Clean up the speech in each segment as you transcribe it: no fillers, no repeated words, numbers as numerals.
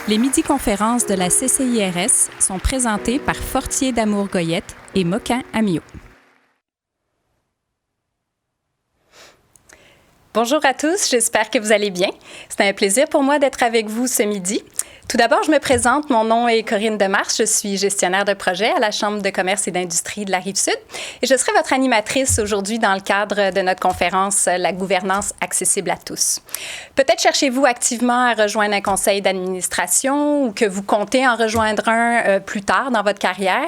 Les midi-conférences de la CCIRS sont présentées par Fortier d'Amour Goyette et Moquin Amiot. Bonjour à tous, j'espère que vous allez bien. C'est un plaisir pour moi d'être avec vous ce midi. Tout d'abord, je me présente, mon nom est Corinne Demars, je suis gestionnaire de projet à la Chambre de commerce et d'industrie de la Rive-Sud et je serai votre animatrice aujourd'hui dans le cadre de notre conférence « La gouvernance accessible à tous ». Peut-être cherchez-vous activement à rejoindre un conseil d'administration ou que vous comptez en rejoindre un plus tard dans votre carrière,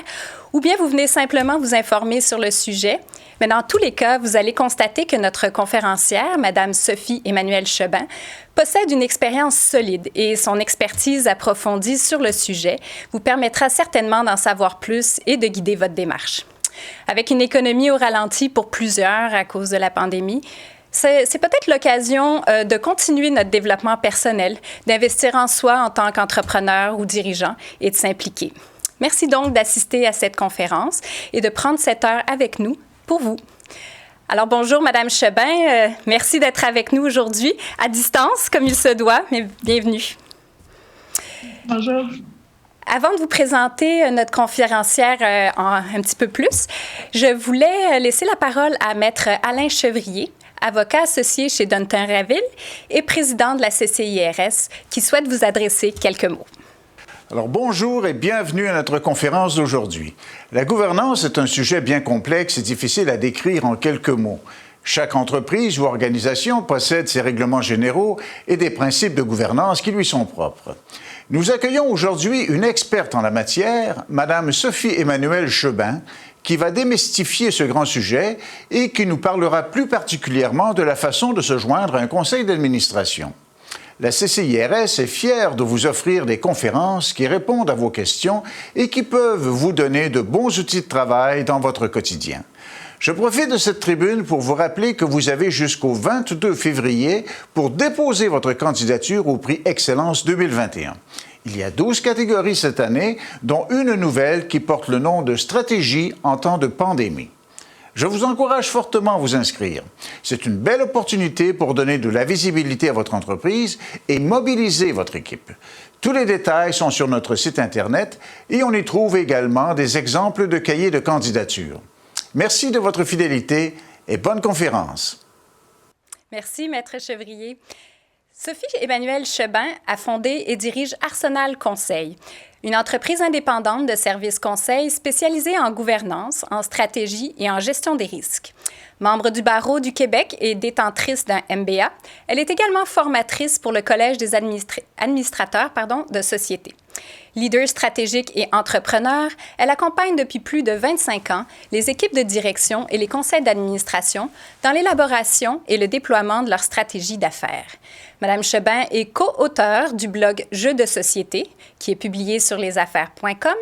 ou bien vous venez simplement vous informer sur le sujet. Mais dans tous les cas, vous allez constater que notre conférencière, Mme Sophie Emmanuelle Chebin, possède une expérience solide et son expertise approfondie sur le sujet vous permettra certainement d'en savoir plus et de guider votre démarche. Avec une économie au ralenti pour plusieurs à cause de la pandémie, c'est peut-être l'occasion de continuer notre développement personnel, d'investir en soi en tant qu'entrepreneur ou dirigeant et de s'impliquer. Merci donc d'assister à cette conférence et de prendre cette heure avec nous pour vous. Alors bonjour Madame Chebin, merci d'être avec nous aujourd'hui, à distance comme il se doit, mais bienvenue. Bonjour. Avant de vous présenter notre conférencière un petit peu plus, je voulais laisser la parole à Maître Alain Chevrier, avocat associé chez Dunton Raville et président de la CCIRS, qui souhaite vous adresser quelques mots. Alors bonjour et bienvenue à notre conférence d'aujourd'hui. La gouvernance est un sujet bien complexe et difficile à décrire en quelques mots. Chaque entreprise ou organisation possède ses règlements généraux et des principes de gouvernance qui lui sont propres. Nous accueillons aujourd'hui une experte en la matière, Mme Sophie Emmanuelle Chebin, qui va démystifier ce grand sujet et qui nous parlera plus particulièrement de la façon de se joindre à un conseil d'administration. La CCIRS est fière de vous offrir des conférences qui répondent à vos questions et qui peuvent vous donner de bons outils de travail dans votre quotidien. Je profite de cette tribune pour vous rappeler que vous avez jusqu'au 22 février pour déposer votre candidature au prix Excellence 2021. Il y a 12 catégories cette année, dont une nouvelle qui porte le nom de Stratégie en temps de pandémie. Je vous encourage fortement à vous inscrire. C'est une belle opportunité pour donner de la visibilité à votre entreprise et mobiliser votre équipe. Tous les détails sont sur notre site Internet et on y trouve également des exemples de cahiers de candidature. Merci de votre fidélité et bonne conférence. Merci, Maître Chevrier. Sophie Emmanuelle Chebin a fondé et dirige Arsenal Conseil, une entreprise indépendante de services conseils spécialisée en gouvernance, en stratégie et en gestion des risques. Membre du barreau du Québec et détentrice d'un MBA, elle est également formatrice pour le Collège des administrateurs de sociétés. Leader stratégique et entrepreneur, elle accompagne depuis plus de 25 ans les équipes de direction et les conseils d'administration dans l'élaboration et le déploiement de leur stratégie d'affaires. Madame Chebin est co-auteure du blog Jeux de société, qui est publié sur lesaffaires.com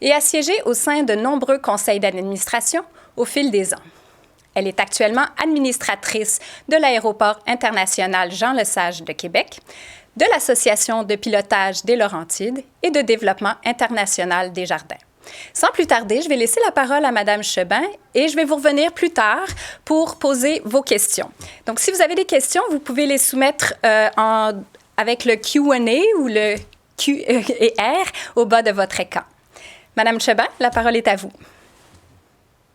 et a siégé au sein de nombreux conseils d'administration au fil des ans. Elle est actuellement administratrice de l'aéroport international Jean-Lesage de Québec, de l'Association de pilotage des Laurentides et de développement international des Jardins. Sans plus tarder, je vais laisser la parole à Mme Chebin et je vais vous revenir plus tard pour poser vos questions. Donc, si vous avez des questions, vous pouvez les soumettre avec le Q&A ou le Q&R au bas de votre écran. Mme Chebin, la parole est à vous.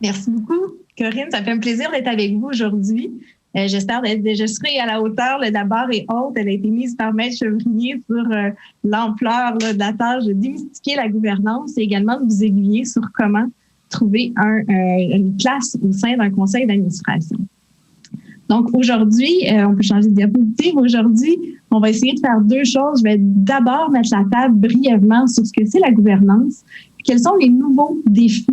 Merci beaucoup, Corinne. Ça fait un plaisir d'être avec vous aujourd'hui. J'espère que je serai à la hauteur. La barre est haute. Elle a été mise par Maître Chevrier sur l'ampleur de la tâche de démystifier la gouvernance et également de vous aiguiller sur comment trouver une place au sein d'un conseil d'administration. Donc aujourd'hui, on peut changer de diapositive. Aujourd'hui, on va essayer de faire deux choses. Je vais d'abord mettre la table brièvement sur ce que c'est la gouvernance, puis quels sont les nouveaux défis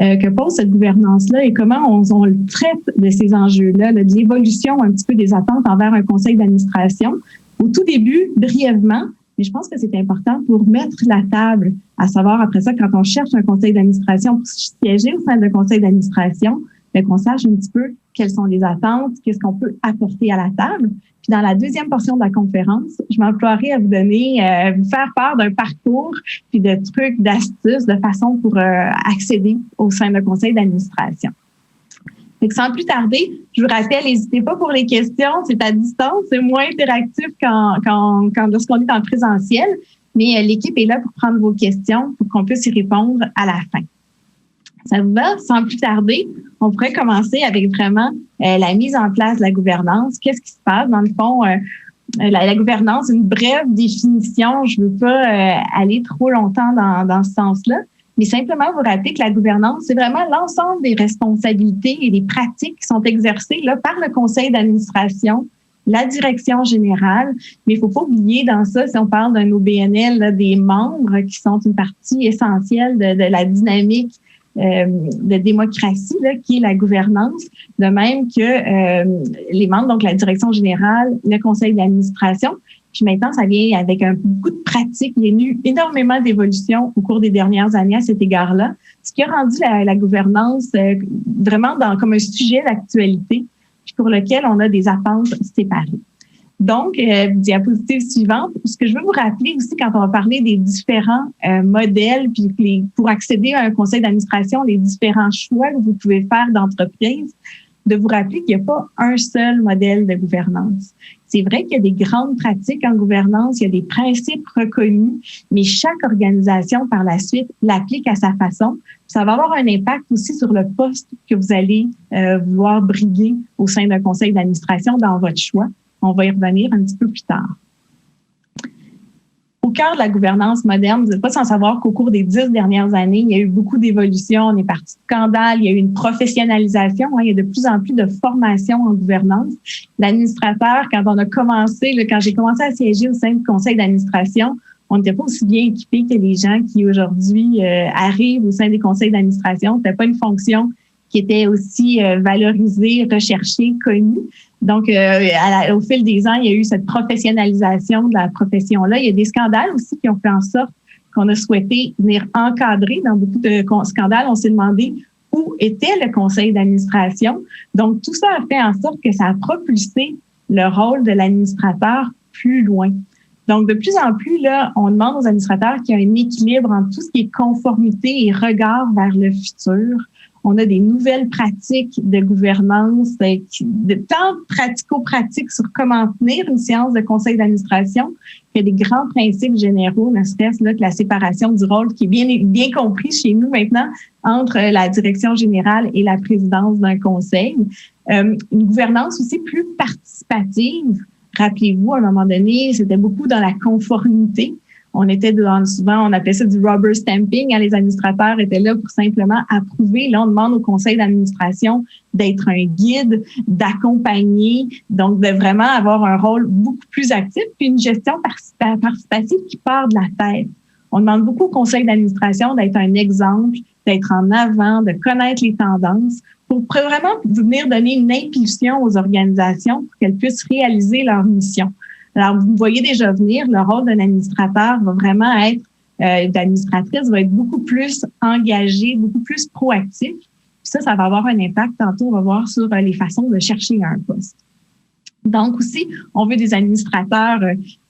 que pose cette gouvernance-là et comment on le traite de ces enjeux-là, de l'évolution un petit peu des attentes envers un conseil d'administration. Au tout début, brièvement, mais je pense que c'est important pour mettre la table, à savoir après ça, quand on cherche un conseil d'administration pour siéger au sein d'un conseil d'administration, qu'on sache un petit peu quelles sont les attentes, qu'est-ce qu'on peut apporter à la table. Puis dans la deuxième portion de la conférence, je m'emploierai à vous donner, vous faire part d'un parcours, puis de trucs, d'astuces, de façon pour accéder au sein d'un conseil d'administration. Fait que sans plus tarder, je vous rappelle, n'hésitez pas pour les questions, c'est à distance, c'est moins interactif quand lorsqu'on est en présentiel. mais l'équipe est là pour prendre vos questions pour qu'on puisse y répondre à la fin. Ça vous va? Sans plus tarder, on pourrait commencer avec vraiment la mise en place de la gouvernance. Qu'est-ce qui se passe? Dans le fond, la gouvernance, une brève définition. Je ne veux pas aller trop longtemps dans ce sens-là, mais simplement vous rappeler que la gouvernance, c'est vraiment l'ensemble des responsabilités et des pratiques qui sont exercées là, par le conseil d'administration, la direction générale, mais il ne faut pas oublier dans ça, si on parle d'un OBNL, là, des membres qui sont une partie essentielle de la dynamique de démocratie, là, qui est la gouvernance, de même que les membres, donc la direction générale, le conseil d'administration. Puis maintenant, ça vient avec beaucoup de pratiques. Il y a eu énormément d'évolutions au cours des dernières années à cet égard-là, ce qui a rendu la gouvernance vraiment comme un sujet d'actualité, puis pour lequel on a des attentes séparées. Donc, diapositive suivante. Ce que je veux vous rappeler aussi quand on va parler des différents modèles, puis pour accéder à un conseil d'administration, les différents choix que vous pouvez faire d'entreprise, de vous rappeler qu'il n'y a pas un seul modèle de gouvernance. C'est vrai qu'il y a des grandes pratiques en gouvernance, il y a des principes reconnus, mais chaque organisation, par la suite, l'applique à sa façon. Ça va avoir un impact aussi sur le poste que vous allez vouloir briguer au sein d'un conseil d'administration dans votre choix. On va y revenir un petit peu plus tard. Au cœur de la gouvernance moderne, vous n'êtes pas sans savoir qu'au cours des 10 dernières années, il y a eu beaucoup d'évolutions. On est parti de scandales, il y a eu une professionnalisation. Il y a de plus en plus de formations en gouvernance. L'administrateur, quand j'ai commencé à siéger au sein du conseil d'administration, on n'était pas aussi bien équipés que les gens qui aujourd'hui arrivent au sein des conseils d'administration. C'était pas une fonction qui était aussi valorisée, recherchée, connue. Donc, au fil des ans, il y a eu cette professionnalisation de la profession-là. Il y a des scandales aussi qui ont fait en sorte qu'on a souhaité venir encadrer. Dans beaucoup de scandales, on s'est demandé où était le conseil d'administration. Donc, tout ça a fait en sorte que ça a propulsé le rôle de l'administrateur plus loin. Donc, de plus en plus, là, on demande aux administrateurs qu'il y ait un équilibre entre tout ce qui est conformité et regard vers le futur. On a des nouvelles pratiques de gouvernance, tant pratico-pratiques sur comment tenir une séance de conseil d'administration que des grands principes généraux, ne serait-ce là que la séparation du rôle qui est bien compris chez nous maintenant entre la direction générale et la présidence d'un conseil. Une gouvernance aussi plus participative. Rappelez-vous, à un moment donné, c'était beaucoup dans la conformité. Souvent, on appelait ça du rubber stamping. Les administrateurs étaient là pour simplement approuver. Là, on demande au conseil d'administration d'être un guide, d'accompagner, donc de vraiment avoir un rôle beaucoup plus actif, puis une gestion participative qui part de la tête. On demande beaucoup au conseil d'administration d'être un exemple, d'être en avant, de connaître les tendances, pour vraiment venir donner une impulsion aux organisations pour qu'elles puissent réaliser leur mission. Alors, vous voyez déjà venir, le rôle d'un administrateur va vraiment être, d'administratrice va être beaucoup plus engagé, beaucoup plus proactif. Puis ça va avoir un impact, tantôt, on va voir sur les façons de chercher un poste. Donc aussi, on veut des administrateurs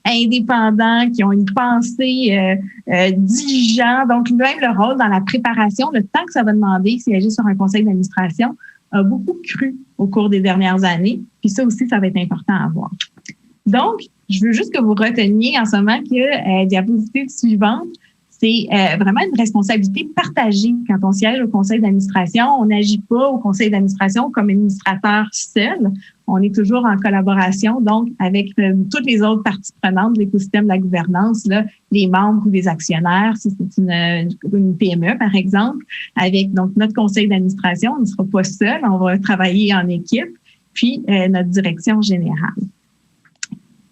indépendants, qui ont une pensée diligente. Donc, même le rôle dans la préparation, le temps que ça va demander, siéger sur un conseil d'administration, a beaucoup cru au cours des dernières années. Puis ça aussi, ça va être important à voir. Donc, je veux juste que vous reteniez en ce moment que diapositive suivante, c'est vraiment une responsabilité partagée quand on siège au conseil d'administration. On n'agit pas au conseil d'administration comme administrateur seul. On est toujours en collaboration, donc, avec toutes les autres parties prenantes de l'écosystème de la gouvernance, là, les membres ou les actionnaires, si c'est une PME, par exemple, avec donc notre conseil d'administration. On ne sera pas seul, on va travailler en équipe, puis notre direction générale.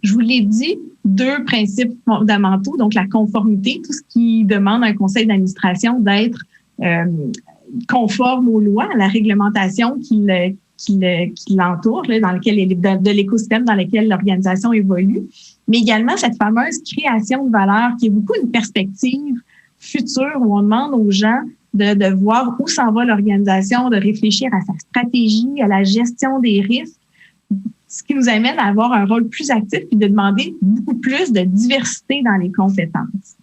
Je vous l'ai dit, 2 principes fondamentaux, donc la conformité, tout ce qui demande à un conseil d'administration d'être conforme aux lois, à la réglementation qui l'entoure, là, dans lequel de l'écosystème dans lequel l'organisation évolue, mais également cette fameuse création de valeur qui est beaucoup une perspective future où on demande aux gens de voir où s'en va l'organisation, de réfléchir à sa stratégie, à la gestion des risques, ce qui nous amène à avoir un rôle plus actif et de demander beaucoup plus de diversité dans les compétences.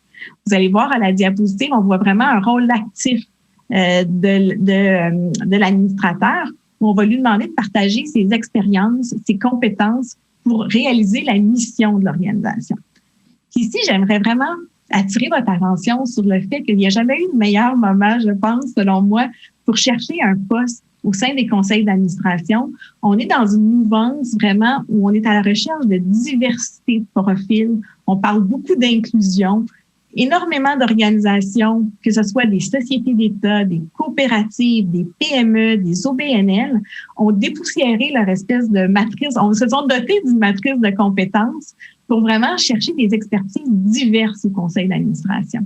Vous allez voir à la diapositive, on voit vraiment un rôle actif de l'administrateur où on va lui demander de partager ses expériences, ses compétences pour réaliser la mission de l'organisation. Ici, j'aimerais vraiment attirer votre attention sur le fait qu'il n'y a jamais eu de meilleur moment, je pense, selon moi, pour chercher un poste au sein des conseils d'administration. On est dans une mouvance vraiment où on est à la recherche de diversité de profils. On parle beaucoup d'inclusion, énormément d'organisations, que ce soit des sociétés d'État, des coopératives, des PME, des OBNL, ont dépoussiéré leur espèce de matrice, on se sont dotés d'une matrice de compétences pour vraiment chercher des expertises diverses au conseil d'administration.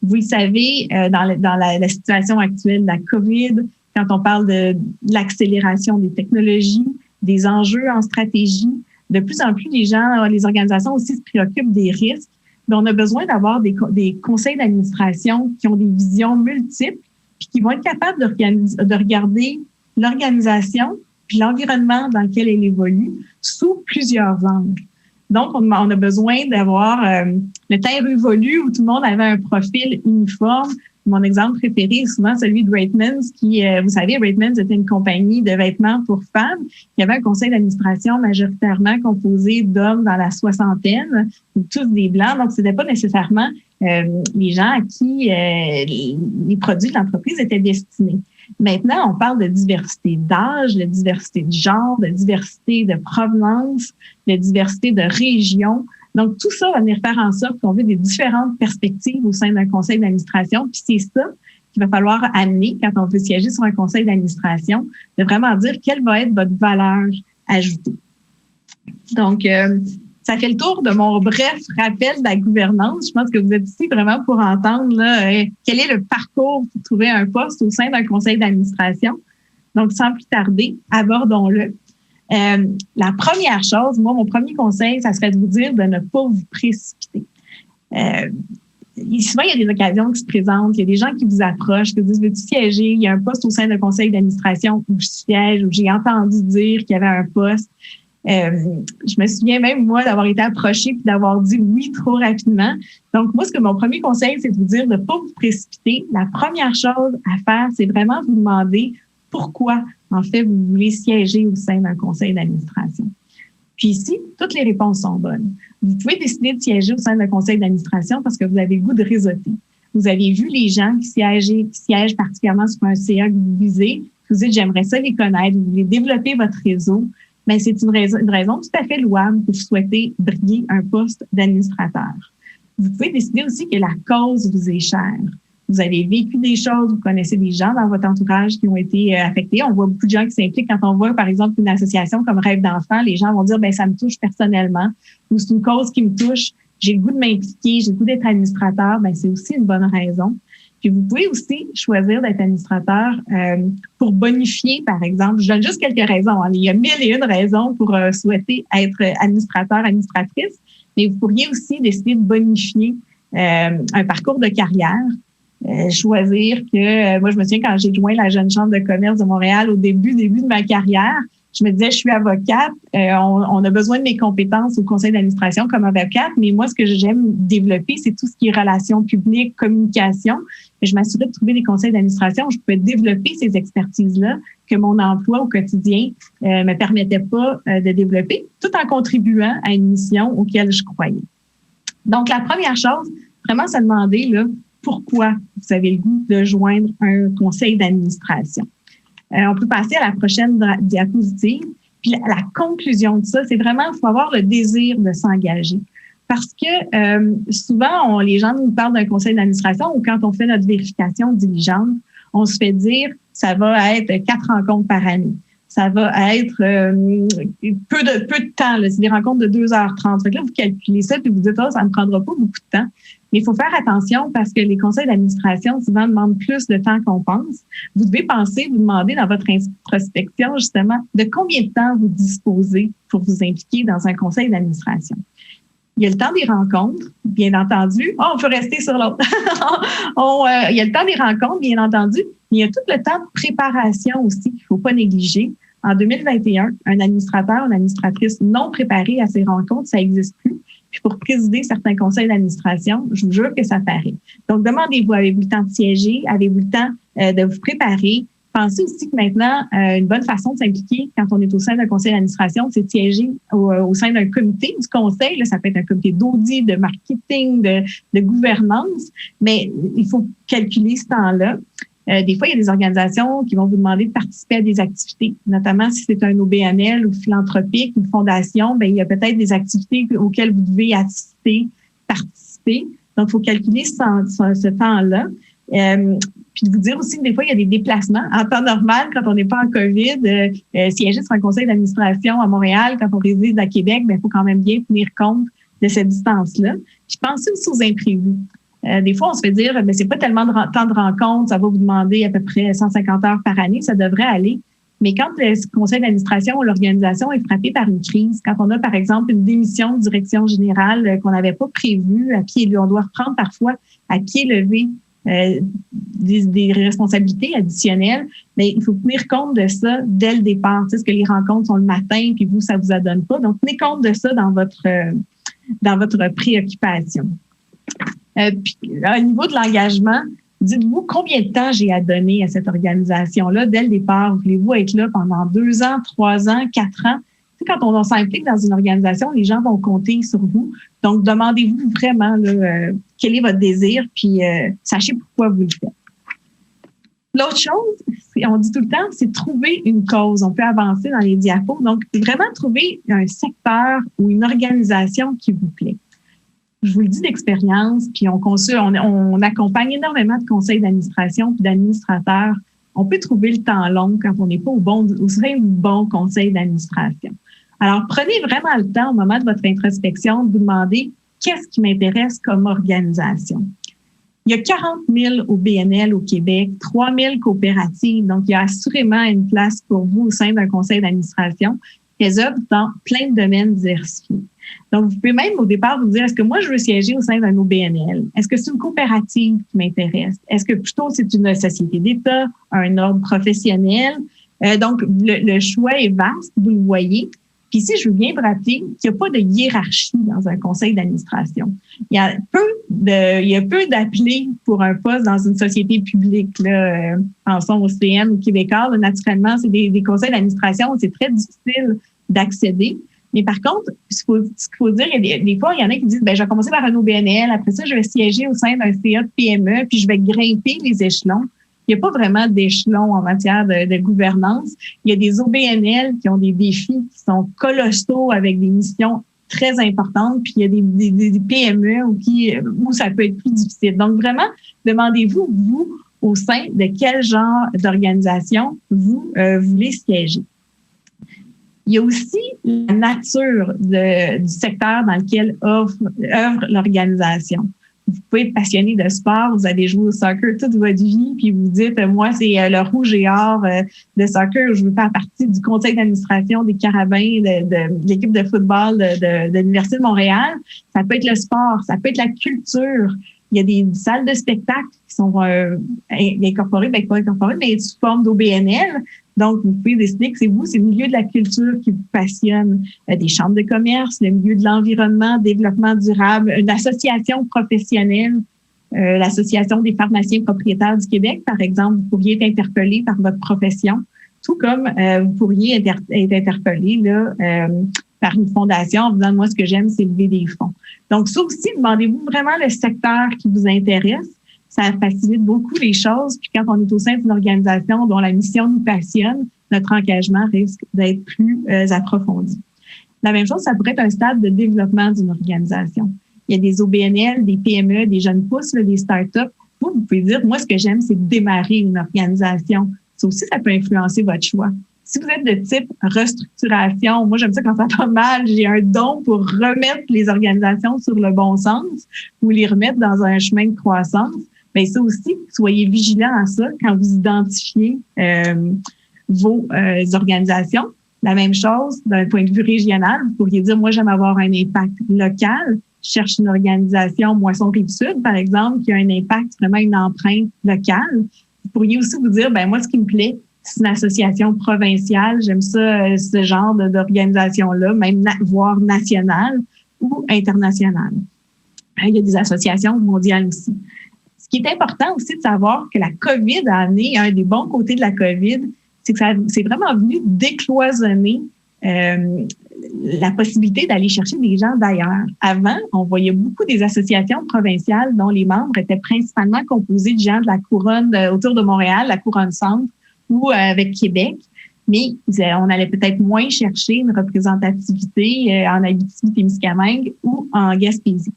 Vous le savez, dans la situation actuelle de la COVID, quand on parle de l'accélération des technologies, des enjeux en stratégie, de plus en plus les organisations aussi se préoccupent des risques. Mais on a besoin d'avoir des conseils d'administration qui ont des visions multiples puis qui vont être capables de regarder l'organisation puis l'environnement dans lequel elle évolue sous plusieurs angles. Donc, on a besoin d'avoir le temps évolue où tout le monde avait un profil uniforme. Mon exemple préféré est souvent celui de Reitmans, qui, vous savez, Reitmans était une compagnie de vêtements pour femmes. Il y avait un conseil d'administration majoritairement composé d'hommes dans la soixantaine, tous des blancs. Donc, c'était pas nécessairement les gens à qui les produits de l'entreprise étaient destinés. Maintenant, on parle de diversité d'âge, de diversité de genre, de diversité de provenance, de diversité de région. Donc, tout ça va venir faire en sorte qu'on veut des différentes perspectives au sein d'un conseil d'administration. Puis c'est ça qu'il va falloir amener quand on veut siéger sur un conseil d'administration, de vraiment dire quelle va être votre valeur ajoutée. Donc, ça fait le tour de mon bref rappel de la gouvernance. Je pense que vous êtes ici vraiment pour entendre là, quel est le parcours pour trouver un poste au sein d'un conseil d'administration. Donc, sans plus tarder, abordons-le. La première chose, moi, mon premier conseil, ça serait de vous dire de ne pas vous précipiter. Souvent, il y a des occasions qui se présentent, il y a des gens qui vous approchent, qui vous disent « Veux-tu siéger? Il y a un poste au sein d'un conseil d'administration où je siège, où j'ai entendu dire qu'il y avait un poste. » Je me souviens même, moi, d'avoir été approchée puis d'avoir dit oui trop rapidement. Donc, moi, mon premier conseil, c'est de vous dire de ne pas vous précipiter. La première chose à faire, c'est vraiment vous demander pourquoi, en fait, vous voulez siéger au sein d'un conseil d'administration. Puis ici, toutes les réponses sont bonnes. Vous pouvez décider de siéger au sein d'un conseil d'administration parce que vous avez le goût de réseauter. Vous avez vu les gens qui siègent particulièrement sur un CA que vous visez. Vous dites, j'aimerais ça les connaître. Vous voulez développer votre réseau. Mais c'est une raison tout à fait louable pour souhaiter briller un poste d'administrateur. Vous pouvez décider aussi que la cause vous est chère. Vous avez vécu des choses, vous connaissez des gens dans votre entourage qui ont été affectés. On voit beaucoup de gens qui s'impliquent quand on voit, par exemple, une association comme Rêve d'enfant. Les gens vont dire, ben ça me touche personnellement, ou c'est une cause qui me touche. J'ai le goût de m'impliquer, j'ai le goût d'être administrateur. Ben c'est aussi une bonne raison. Puis vous pouvez aussi choisir d'être administrateur pour bonifier, par exemple. Je donne juste quelques raisons. Hein. Il y a 1001 raisons pour souhaiter être administrateur, administratrice. Mais vous pourriez aussi décider de bonifier un parcours de carrière. Choisir que, moi, je me souviens quand j'ai joint la Jeune Chambre de commerce de Montréal au début de ma carrière, je me disais, je suis avocate, on a besoin de mes compétences au conseil d'administration comme avocate, mais moi, ce que j'aime développer, c'est tout ce qui est relations publiques, communication. Et je m'assurais de trouver des conseils d'administration où je pouvais développer ces expertises-là que mon emploi au quotidien me permettait pas de développer, tout en contribuant à une mission auquel je croyais. Donc, la première chose, vraiment se demander là, pourquoi vous avez le goût de joindre un conseil d'administration. On peut passer à la prochaine diapositive. Puis la conclusion de ça, c'est vraiment, il faut avoir le désir de s'engager. Parce que souvent, les gens nous parlent d'un conseil d'administration ou quand on fait notre vérification diligente, on se fait dire, ça va être 4 rencontres par année. Ça va être peu de temps. Là. C'est des rencontres de 2h30. Fait que là, vous calculez ça et vous dites, ça ne me prendra pas beaucoup de temps. Mais il faut faire attention parce que les conseils d'administration souvent demandent plus de temps qu'on pense. Vous devez vous demander dans votre introspection, justement, de combien de temps vous disposez pour vous impliquer dans un conseil d'administration. Il y a le temps des rencontres, bien entendu. On peut rester sur l'autre. Il y a le temps des rencontres, bien entendu. Mais il y a tout le temps de préparation aussi qu'il ne faut pas négliger. En 2021, un administrateur, une administratrice non préparée à ces rencontres, ça n'existe plus. Puis pour présider certains conseils d'administration, je vous jure que ça paraît. Donc, demandez-vous, avez-vous le temps de siéger? Avez-vous le temps de vous préparer? Pensez aussi que maintenant, une bonne façon de s'impliquer quand on est au sein d'un conseil d'administration, c'est de siéger au sein d'un comité du conseil. Là, ça peut être un comité d'audit, de marketing, de gouvernance, mais il faut calculer ce temps-là. Des fois, il y a des organisations qui vont vous demander de participer à des activités, notamment si c'est un OBNL ou philanthropique, une fondation, bien, il y a peut-être des activités auxquelles vous devez assister, participer. Donc, il faut calculer ce temps-là. Puis de vous dire aussi que des fois, il y a des déplacements. En temps normal, quand on n'est pas en COVID, siéger sur un conseil d'administration à Montréal, quand on réside à Québec, il faut quand même bien tenir compte de cette distance-là. Puis pensez aussi aux imprévus. Des fois, on se fait dire, c'est pas tellement de temps de rencontre, ça va vous demander à peu près 150 heures par année, ça devrait aller. Mais quand le conseil d'administration ou l'organisation est frappé par une crise, quand on a, par exemple, une démission de direction générale qu'on n'avait pas prévue, on doit reprendre parfois à pied levé des responsabilités additionnelles, mais il faut tenir compte de ça dès le départ. Tu sais, est-ce que les rencontres sont le matin, puis vous, ça vous adonne pas? Donc, tenez compte de ça dans votre préoccupation. Puis, au niveau de l'engagement, dites-vous combien de temps j'ai à donner à cette organisation-là dès le départ. Voulez-vous être là pendant 2 ans, 3 ans, 4 ans? Tu sais, quand on s'implique dans une organisation, les gens vont compter sur vous. Donc, demandez-vous vraiment là, quel est votre désir, puis sachez pourquoi vous le faites. L'autre chose, on dit tout le temps, c'est trouver une cause. On peut avancer dans les diapos. Donc, vraiment trouver un secteur ou une organisation qui vous plaît. Je vous le dis d'expérience, puis on accompagne énormément de conseils d'administration puis d'administrateurs. On peut trouver le temps long quand on n'est pas au sein du bon conseil d'administration. Alors, prenez vraiment le temps au moment de votre introspection de vous demander qu'est-ce qui m'intéresse comme organisation. Il y a 40 000 OBNL au Québec, 3 000 coopératives, donc il y a assurément une place pour vous au sein d'un conseil d'administration qui œuvrent dans plein de domaines diversifiés. Donc, vous pouvez même au départ vous dire, est-ce que moi, je veux siéger au sein d'un OBNL? Est-ce que c'est une coopérative qui m'intéresse? Est-ce que plutôt c'est une société d'État, un ordre professionnel? Donc, le choix est vaste, vous le voyez. Puis ici, je veux bien vous rappeler qu'il n'y a pas de hiérarchie dans un conseil d'administration. Il y a peu d'appelés pour un poste dans une société publique. Là, pensons au CN ou Québécois. Là, naturellement, c'est des conseils d'administration, c'est très difficile d'accéder. Mais par contre, ce qu'il faut dire, des fois, il y en a qui disent, je vais commencer par un OBNL, après ça, je vais siéger au sein d'un CA de PME, puis je vais grimper les échelons. Il n'y a pas vraiment d'échelons en matière de gouvernance. Il y a des OBNL qui ont des défis qui sont colossaux avec des missions très importantes, puis il y a des PME où ça peut être plus difficile. Donc, vraiment, demandez-vous, vous, au sein de quel genre d'organisation vous voulez siéger. Il y a aussi la nature du secteur dans lequel œuvre l'organisation. Vous pouvez être passionné de sport, vous avez joué au soccer toute votre vie, puis vous dites, moi, c'est le rouge et or de soccer, je veux faire partie du conseil d'administration des Carabins, de l'équipe de football de l'Université de Montréal. Ça peut être le sport, ça peut être la culture. Il y a des salles de spectacle qui sont incorporées, pas incorporées, mais sous forme d'OBNL. Donc, vous pouvez décider que c'est le milieu de la culture qui vous passionne, des chambres de commerce, le milieu de l'environnement, développement durable, une association professionnelle, l'Association des pharmaciens propriétaires du Québec, par exemple, vous pourriez être interpellé par votre profession, tout comme vous pourriez être interpellé là, par une fondation en vous disant, moi, ce que j'aime, c'est lever des fonds. Donc, ça aussi, demandez-vous vraiment le secteur qui vous intéresse. Ça facilite beaucoup les choses. Puis quand on est au sein d'une organisation dont la mission nous passionne, notre engagement risque d'être plus approfondi. La même chose, ça pourrait être un stade de développement d'une organisation. Il y a des OBNL, des PME, des jeunes pousses, des startups. Vous pouvez dire, moi, ce que j'aime, c'est démarrer une organisation. Ça aussi, ça peut influencer votre choix. Si vous êtes de type restructuration, moi, j'aime ça quand ça va mal, j'ai un don pour remettre les organisations sur le bon sens ou les remettre dans un chemin de croissance. Bien, ça aussi, soyez vigilants à ça quand vous identifiez vos organisations. La même chose, d'un point de vue régional, vous pourriez dire, moi, j'aime avoir un impact local. Je cherche une organisation Moisson-Rive-Sud, par exemple, qui a un impact, vraiment une empreinte locale. Vous pourriez aussi vous dire, moi, ce qui me plaît, c'est une association provinciale. J'aime ça, ce genre d'organisation-là, même voire nationale ou internationale. Il y a des associations mondiales aussi. Ce qui est important aussi de savoir que la COVID a amené, un des bons côtés de la COVID, c'est que c'est vraiment venu décloisonner la possibilité d'aller chercher des gens d'ailleurs. Avant, on voyait beaucoup des associations provinciales dont les membres étaient principalement composés de gens de la couronne autour de Montréal, la couronne centre ou avec Québec. Mais on allait peut-être moins chercher une représentativité en Abitibi-Témiscamingue ou en Gaspésie.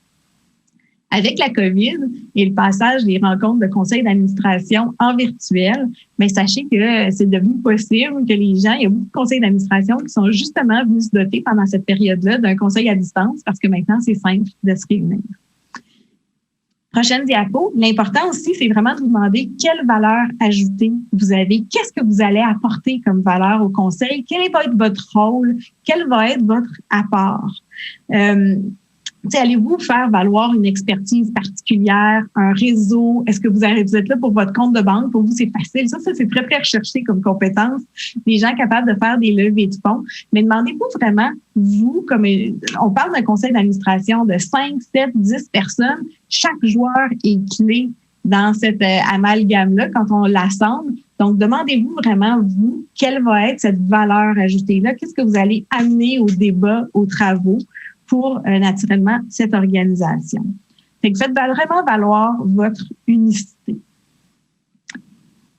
Avec la COVID et le passage des rencontres de conseils d'administration en virtuel, mais sachez que c'est devenu possible que il y a beaucoup de conseils d'administration qui sont justement venus se doter pendant cette période-là d'un conseil à distance parce que maintenant, c'est simple de se réunir. Prochaine diapo. L'important aussi, c'est vraiment de vous demander quelle valeur ajoutée vous avez. Qu'est-ce que vous allez apporter comme valeur au conseil? Quel va être votre rôle? Quel va être votre apport? Allez-vous faire valoir une expertise particulière, un réseau? Est-ce que vous êtes là pour votre compte de banque? Pour vous, c'est facile. Ça, c'est très, très recherché comme compétence. Des gens capables de faire des levées de fonds. Mais demandez-vous vraiment, vous, comme on parle d'un conseil d'administration de 5, 7, 10 personnes, chaque joueur est clé dans cette amalgame-là quand on l'assemble. Donc, demandez-vous vraiment, vous, quelle va être cette valeur ajoutée-là? Qu'est-ce que vous allez amener au débat, aux travaux pour, naturellement, cette organisation? Fait que faites vraiment valoir votre unicité.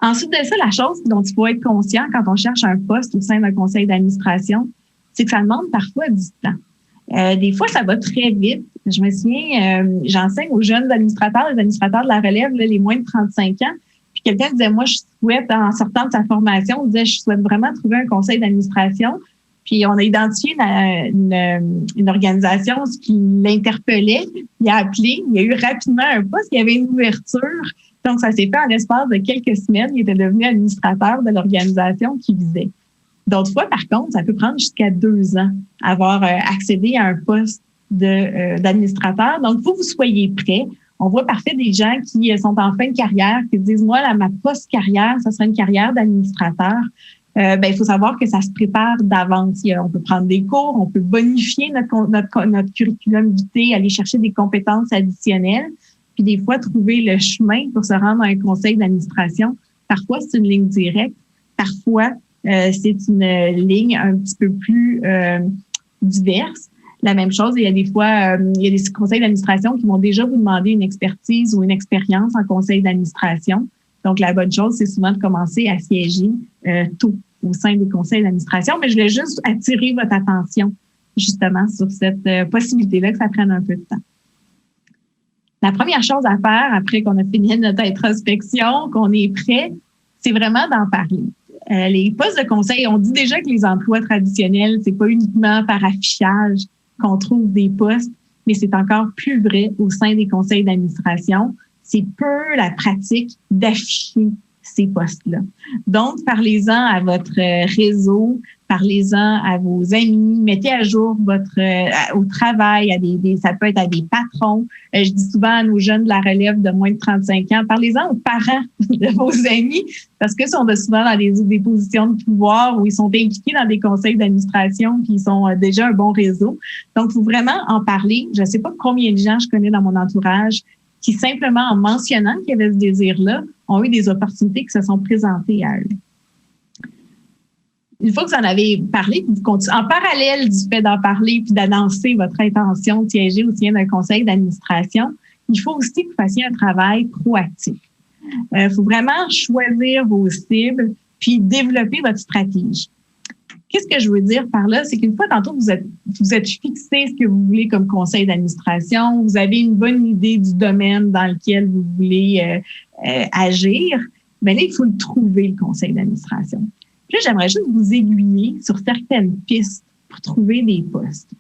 Ensuite de ça, la chose dont il faut être conscient quand on cherche un poste au sein d'un conseil d'administration, c'est que ça demande parfois du temps. Des fois, ça va très vite. Je me souviens, j'enseigne aux jeunes administrateurs, les administrateurs de la relève, là, les moins de 35 ans. Puis quelqu'un disait, moi, je souhaite, en sortant de sa formation, disait, je souhaite vraiment trouver un conseil d'administration. Puis on a identifié une organisation qui l'interpellait. Il a appelé, il y a eu rapidement un poste, il y avait une ouverture. Donc, ça s'est fait en l'espace de quelques semaines. Il était devenu administrateur de l'organisation qu'il visait. D'autres fois, par contre, ça peut prendre jusqu'à 2 ans avoir accédé à un poste d'administrateur. Donc, il faut que vous soyez prêts. On voit parfois des gens qui sont en fin de carrière, qui disent, moi, là, ma post-carrière, ça serait une carrière d'administrateur. Il faut savoir que ça se prépare d'avance. On peut prendre des cours, on peut bonifier notre curriculum vitae, aller chercher des compétences additionnelles, puis des fois trouver le chemin pour se rendre à un conseil d'administration. Parfois, c'est une ligne directe. Parfois, c'est une ligne un petit peu plus diverse. La même chose, il y a des fois, il y a des conseils d'administration qui vont déjà vous demander une expertise ou une expérience en conseil d'administration. Donc, la bonne chose, c'est souvent de commencer à siéger tôt au sein des conseils d'administration. Mais je voulais juste attirer votre attention justement sur cette possibilité-là que ça prenne un peu de temps. La première chose à faire après qu'on a fini notre introspection, qu'on est prêt, c'est vraiment d'en parler. Les postes de conseil, on dit déjà que les emplois traditionnels, c'est pas uniquement par affichage qu'on trouve des postes, mais c'est encore plus vrai au sein des conseils d'administration. C'est peu la pratique d'afficher ces postes-là. Donc, parlez-en à votre réseau, parlez-en à vos amis, mettez à jour au travail, ça peut être à des patrons. Je dis souvent à nos jeunes de la relève de moins de 35 ans, parlez-en aux parents de vos amis, parce qu'ils sont souvent dans des positions de pouvoir où ils sont impliqués dans des conseils d'administration puis ils sont déjà un bon réseau. Donc, il faut vraiment en parler. Je ne sais pas combien de gens je connais dans mon entourage qui, simplement en mentionnant qu'il y avait ce désir-là, ont eu des opportunités qui se sont présentées à eux. Une fois que vous en avez parlé, vous continuez, en parallèle du fait d'en parler puis d'annoncer votre intention de siéger au sein d'un conseil d'administration, il faut aussi que vous fassiez un travail proactif. Il faut vraiment choisir vos cibles puis développer votre stratégie. Qu'est-ce que je veux dire par là? C'est qu'une fois, tantôt, vous êtes fixé ce que vous voulez comme conseil d'administration, vous avez une bonne idée du domaine dans lequel vous voulez agir, bien là, il faut le trouver, le conseil d'administration. Puis là, j'aimerais juste vous aiguiller sur certaines pistes pour trouver des postes.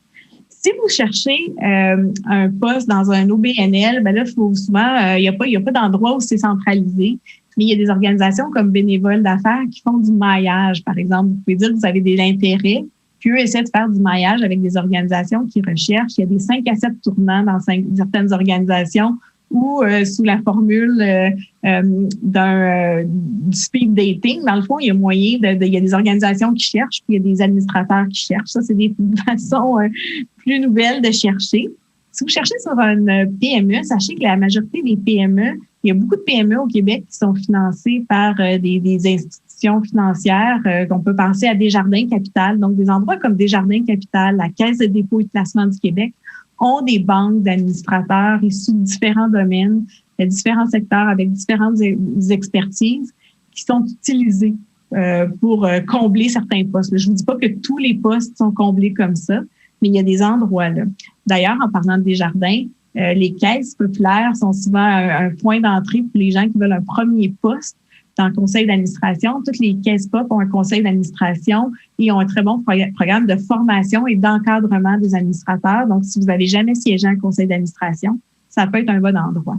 Si vous cherchez un poste dans un OBNL, bien là, il faut souvent, il n'y a pas d'endroit où c'est centralisé. Mais il y a des organisations comme Bénévoles d'affaires qui font du maillage, par exemple. Vous pouvez dire que vous avez de l'intérêt, puis eux essaient de faire du maillage avec des organisations qui recherchent. Il y a des 5 à 7 tournants dans certaines organisations ou sous la formule du speed dating. Dans le fond, il y a moyen il y a des organisations qui cherchent, puis il y a des administrateurs qui cherchent. Ça, c'est des façons plus nouvelles de chercher. Si vous cherchez sur une PME, sachez que la majorité des PME, il y a beaucoup de PME au Québec qui sont financées par des institutions financières. On peut penser à Desjardins Capital. Donc, des endroits comme Desjardins Capital, la Caisse de dépôt et de placement du Québec ont des banques d'administrateurs issus de différents domaines, de différents secteurs avec différentes expertises qui sont utilisées pour combler certains postes. Je ne vous dis pas que tous les postes sont comblés comme ça, mais il y a des endroits là. D'ailleurs, en parlant de Desjardins, les caisses populaires sont souvent un point d'entrée pour les gens qui veulent un premier poste dans le conseil d'administration. Toutes les caisses pop ont un conseil d'administration et ont un très bon programme de formation et d'encadrement des administrateurs. Donc, si vous n'avez jamais siégé en conseil d'administration, ça peut être un bon endroit.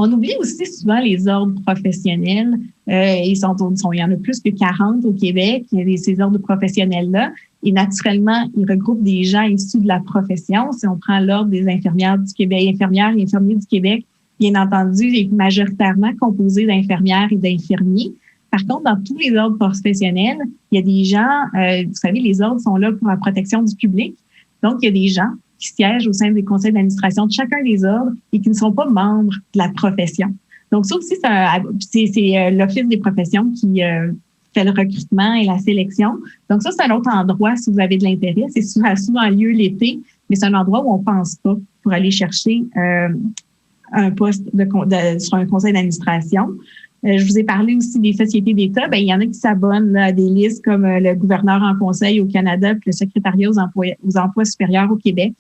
On oublie aussi souvent les ordres professionnels. Il y en a plus que 40 au Québec. Il y a ces ordres professionnels-là. Et naturellement, ils regroupent des gens issus de la profession. Si on prend l'ordre des infirmières du Québec, infirmières et infirmiers du Québec, bien entendu, est majoritairement composé d'infirmières et d'infirmiers. Par contre, dans tous les ordres professionnels, il y a des gens, vous savez, les ordres sont là pour la protection du public. Donc, il y a des gens qui siègent au sein des conseils d'administration de chacun des ordres et qui ne sont pas membres de la profession. Donc, ça aussi, c'est l'Office des professions qui fait le recrutement et la sélection. Donc, ça, c'est un autre endroit si vous avez de l'intérêt. C'est souvent lieu l'été, mais c'est un endroit où on pense pas pour aller chercher un poste sur un conseil d'administration. Je vous ai parlé aussi des sociétés d'État. Il y en a qui s'abonnent à des listes comme le gouverneur en conseil au Canada puis le secrétariat aux emplois supérieurs au Québec,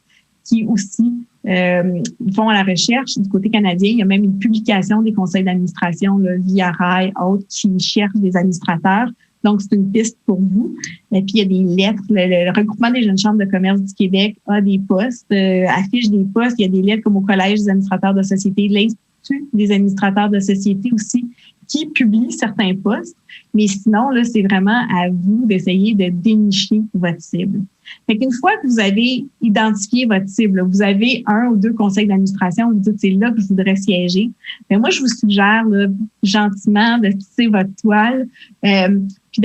qui aussi font la recherche du côté canadien. Il y a même une publication des conseils d'administration, via RAI, autres, qui cherchent des administrateurs. Donc, c'est une piste pour vous. Et puis, il y a des lettres. Le regroupement des jeunes chambres de commerce du Québec a des postes, affiche des postes. Il y a des lettres comme au Collège des administrateurs de société, l'Institut des administrateurs de société aussi, qui publie certains postes. Mais sinon, là, c'est vraiment à vous d'essayer de dénicher votre cible. Fait qu'une fois que vous avez identifié votre cible, vous avez 1 ou 2 conseils d'administration, vous dites c'est là que je voudrais siéger. Mais moi, je vous suggère là, gentiment de tisser votre toile, puis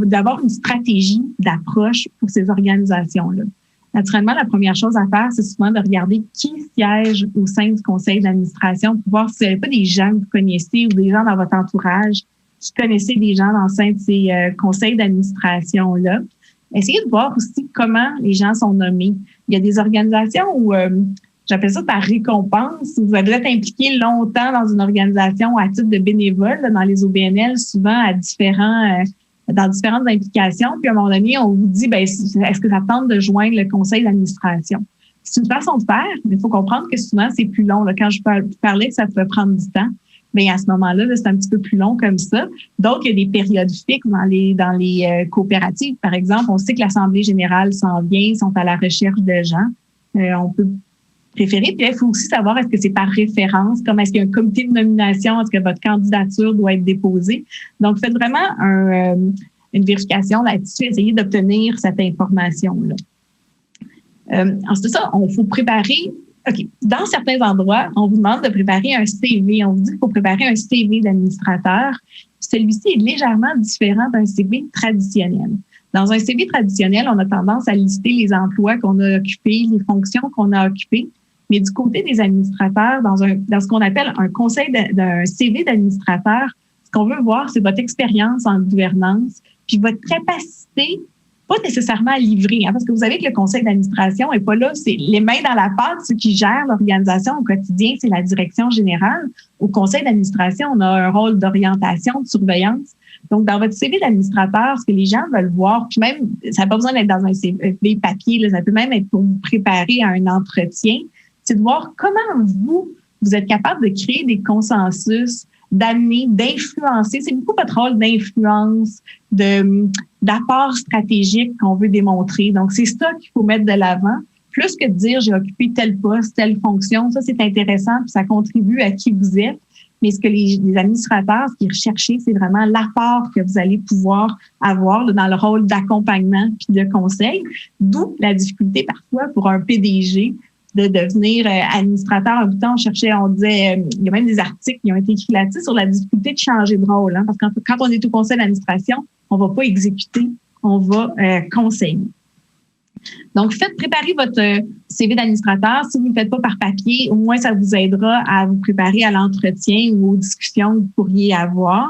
d'avoir une stratégie d'approche pour ces organisations-là. Naturellement, la première chose à faire, c'est souvent de regarder qui siège au sein du conseil d'administration pour voir si vous n'avez pas des gens que vous connaissez ou des gens dans votre entourage qui connaissaient des gens dans le sein de ces conseils d'administration-là. Essayez de voir aussi comment les gens sont nommés. Il y a des organisations où, j'appelle ça par récompense, vous allez être impliqué longtemps dans une organisation à titre de bénévole, là, dans les OBNL, souvent dans différentes implications. Puis à un moment donné, on vous dit, est-ce que ça tente de joindre le conseil d'administration? C'est une façon de faire, mais il faut comprendre que souvent, c'est plus long. Là, quand je parlais que ça peut prendre du temps, à ce moment-là, c'est un petit peu plus long comme ça. Donc, il y a des périodes fixes dans les coopératives. Par exemple, on sait que l'Assemblée générale s'en vient, ils sont à la recherche de gens. On peut préférer. Puis là, il faut aussi savoir est-ce que c'est par référence, comme est-ce qu'il y a un comité de nomination, est-ce que votre candidature doit être déposée. Donc, faites vraiment une vérification là-dessus, essayez d'obtenir cette information-là. Ensuite, il faut préparer. OK. Dans certains endroits, on vous demande de préparer un CV. On vous dit qu'il faut préparer un CV d'administrateur. Celui-ci est légèrement différent d'un CV traditionnel. Dans un CV traditionnel, on a tendance à lister les emplois qu'on a occupés, les fonctions qu'on a occupées. Mais du côté des administrateurs, dans ce qu'on appelle d'un CV d'administrateur, ce qu'on veut voir, c'est votre expérience en gouvernance, puis votre capacité, pas nécessairement à livrer, parce que vous savez que le conseil d'administration n'est pas là, c'est les mains dans la pâte, ceux qui gèrent l'organisation au quotidien, c'est la direction générale. Au conseil d'administration, on a un rôle d'orientation, de surveillance. Donc, dans votre CV d'administrateur, ce que les gens veulent voir, puis même, ça n'a pas besoin d'être dans un CV papier, là, ça peut même être pour vous préparer à un entretien, c'est de voir comment vous êtes capable de créer des consensus, d'amener, d'influencer. C'est beaucoup votre rôle d'influence, d'apport stratégique qu'on veut démontrer. Donc, c'est ça qu'il faut mettre de l'avant. Plus que de dire j'ai occupé tel poste, telle fonction, ça, c'est intéressant, puis ça contribue à qui vous êtes. Mais ce que les administrateurs, ce qu'ils recherchent, c'est vraiment l'apport que vous allez pouvoir avoir dans le rôle d'accompagnement puis de conseil. D'où la difficulté parfois pour un PDG de devenir administrateur. Un bout de temps, on disait, il y a même des articles qui ont été écrits là-dessus sur la difficulté de changer de rôle. Parce que quand on est au conseil d'administration, on va pas exécuter, on va conseiller. Donc, préparer votre CV d'administrateur. Si vous ne le faites pas par papier, au moins, ça vous aidera à vous préparer à l'entretien ou aux discussions que vous pourriez avoir.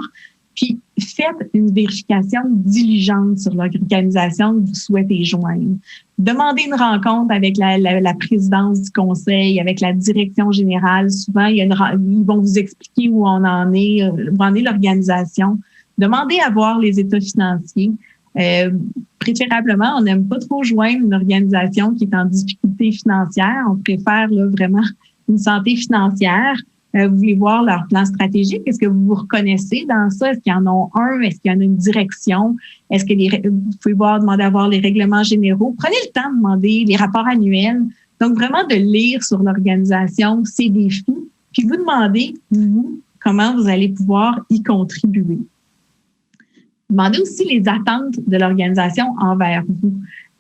Puis, faites une vérification diligente sur l'organisation que vous souhaitez joindre. Demandez une rencontre avec la présidence du conseil, avec la direction générale. Souvent, ils vont vous expliquer où en est l'organisation. Demandez à voir les états financiers. Préférablement, on n'aime pas trop joindre une organisation qui est en difficulté financière. On préfère là, vraiment une santé financière. Vous voulez voir leur plan stratégique. Est-ce que vous vous reconnaissez dans ça? Est-ce qu'il y en a un? Est-ce qu'il y en a une direction? Est-ce que vous pouvez demander à voir les règlements généraux? Prenez le temps de demander les rapports annuels. Donc, vraiment de lire sur l'organisation, ses défis, puis vous demandez, vous, comment vous allez pouvoir y contribuer. Demandez aussi les attentes de l'organisation envers vous.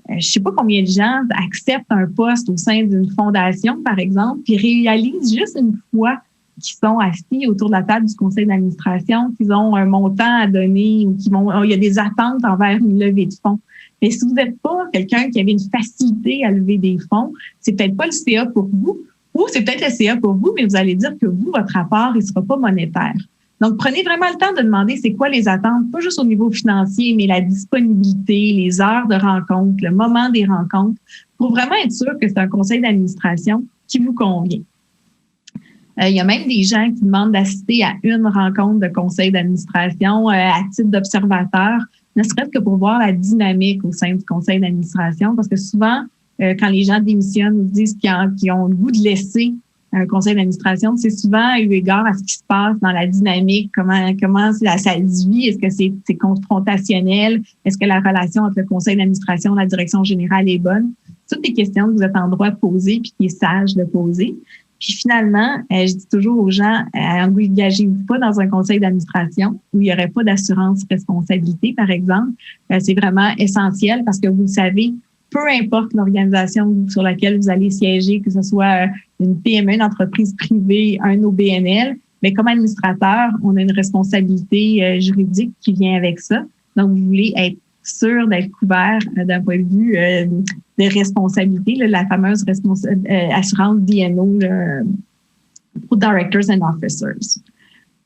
Je ne sais pas combien de gens acceptent un poste au sein d'une fondation, par exemple, puis réalisent juste une fois qu'ils sont assis autour de la table du conseil d'administration, qu'ils ont un montant à donner ou il y a des attentes envers une levée de fonds. Mais si vous n'êtes pas quelqu'un qui avait une facilité à lever des fonds, c'est peut-être pas le CA pour vous, ou c'est peut-être le CA pour vous, mais vous allez dire que vous, votre apport, il ne sera pas monétaire. Donc, prenez vraiment le temps de demander c'est quoi les attentes, pas juste au niveau financier, mais la disponibilité, les heures de rencontre, le moment des rencontres, pour vraiment être sûr que c'est un conseil d'administration qui vous convient. Il y a même des gens qui demandent d'assister à une rencontre de conseil d'administration à titre d'observateur, ne serait-ce que pour voir la dynamique au sein du conseil d'administration, parce que souvent, quand les gens démissionnent ou disent qu'ils ont le goût de laisser un conseil d'administration, c'est souvent eu égard à ce qui se passe dans la dynamique, comment ça se vit, est-ce que c'est confrontationnel, est-ce que la relation entre le conseil d'administration et la direction générale est bonne? Toutes des questions que vous êtes en droit de poser puis qui est sage de poser. Puis finalement, je dis toujours aux gens, engagez-vous pas dans un conseil d'administration où il n'y aurait pas d'assurance responsabilité, par exemple. C'est vraiment essentiel parce que vous le savez, peu importe l'organisation sur laquelle vous allez siéger, que ce soit une PME, une entreprise privée, un OBNL, mais comme administrateur, on a une responsabilité juridique qui vient avec ça. Donc, vous voulez être sûr d'être couvert d'un point de vue de responsabilité, la fameuse assurance D&O pour Directors and Officers.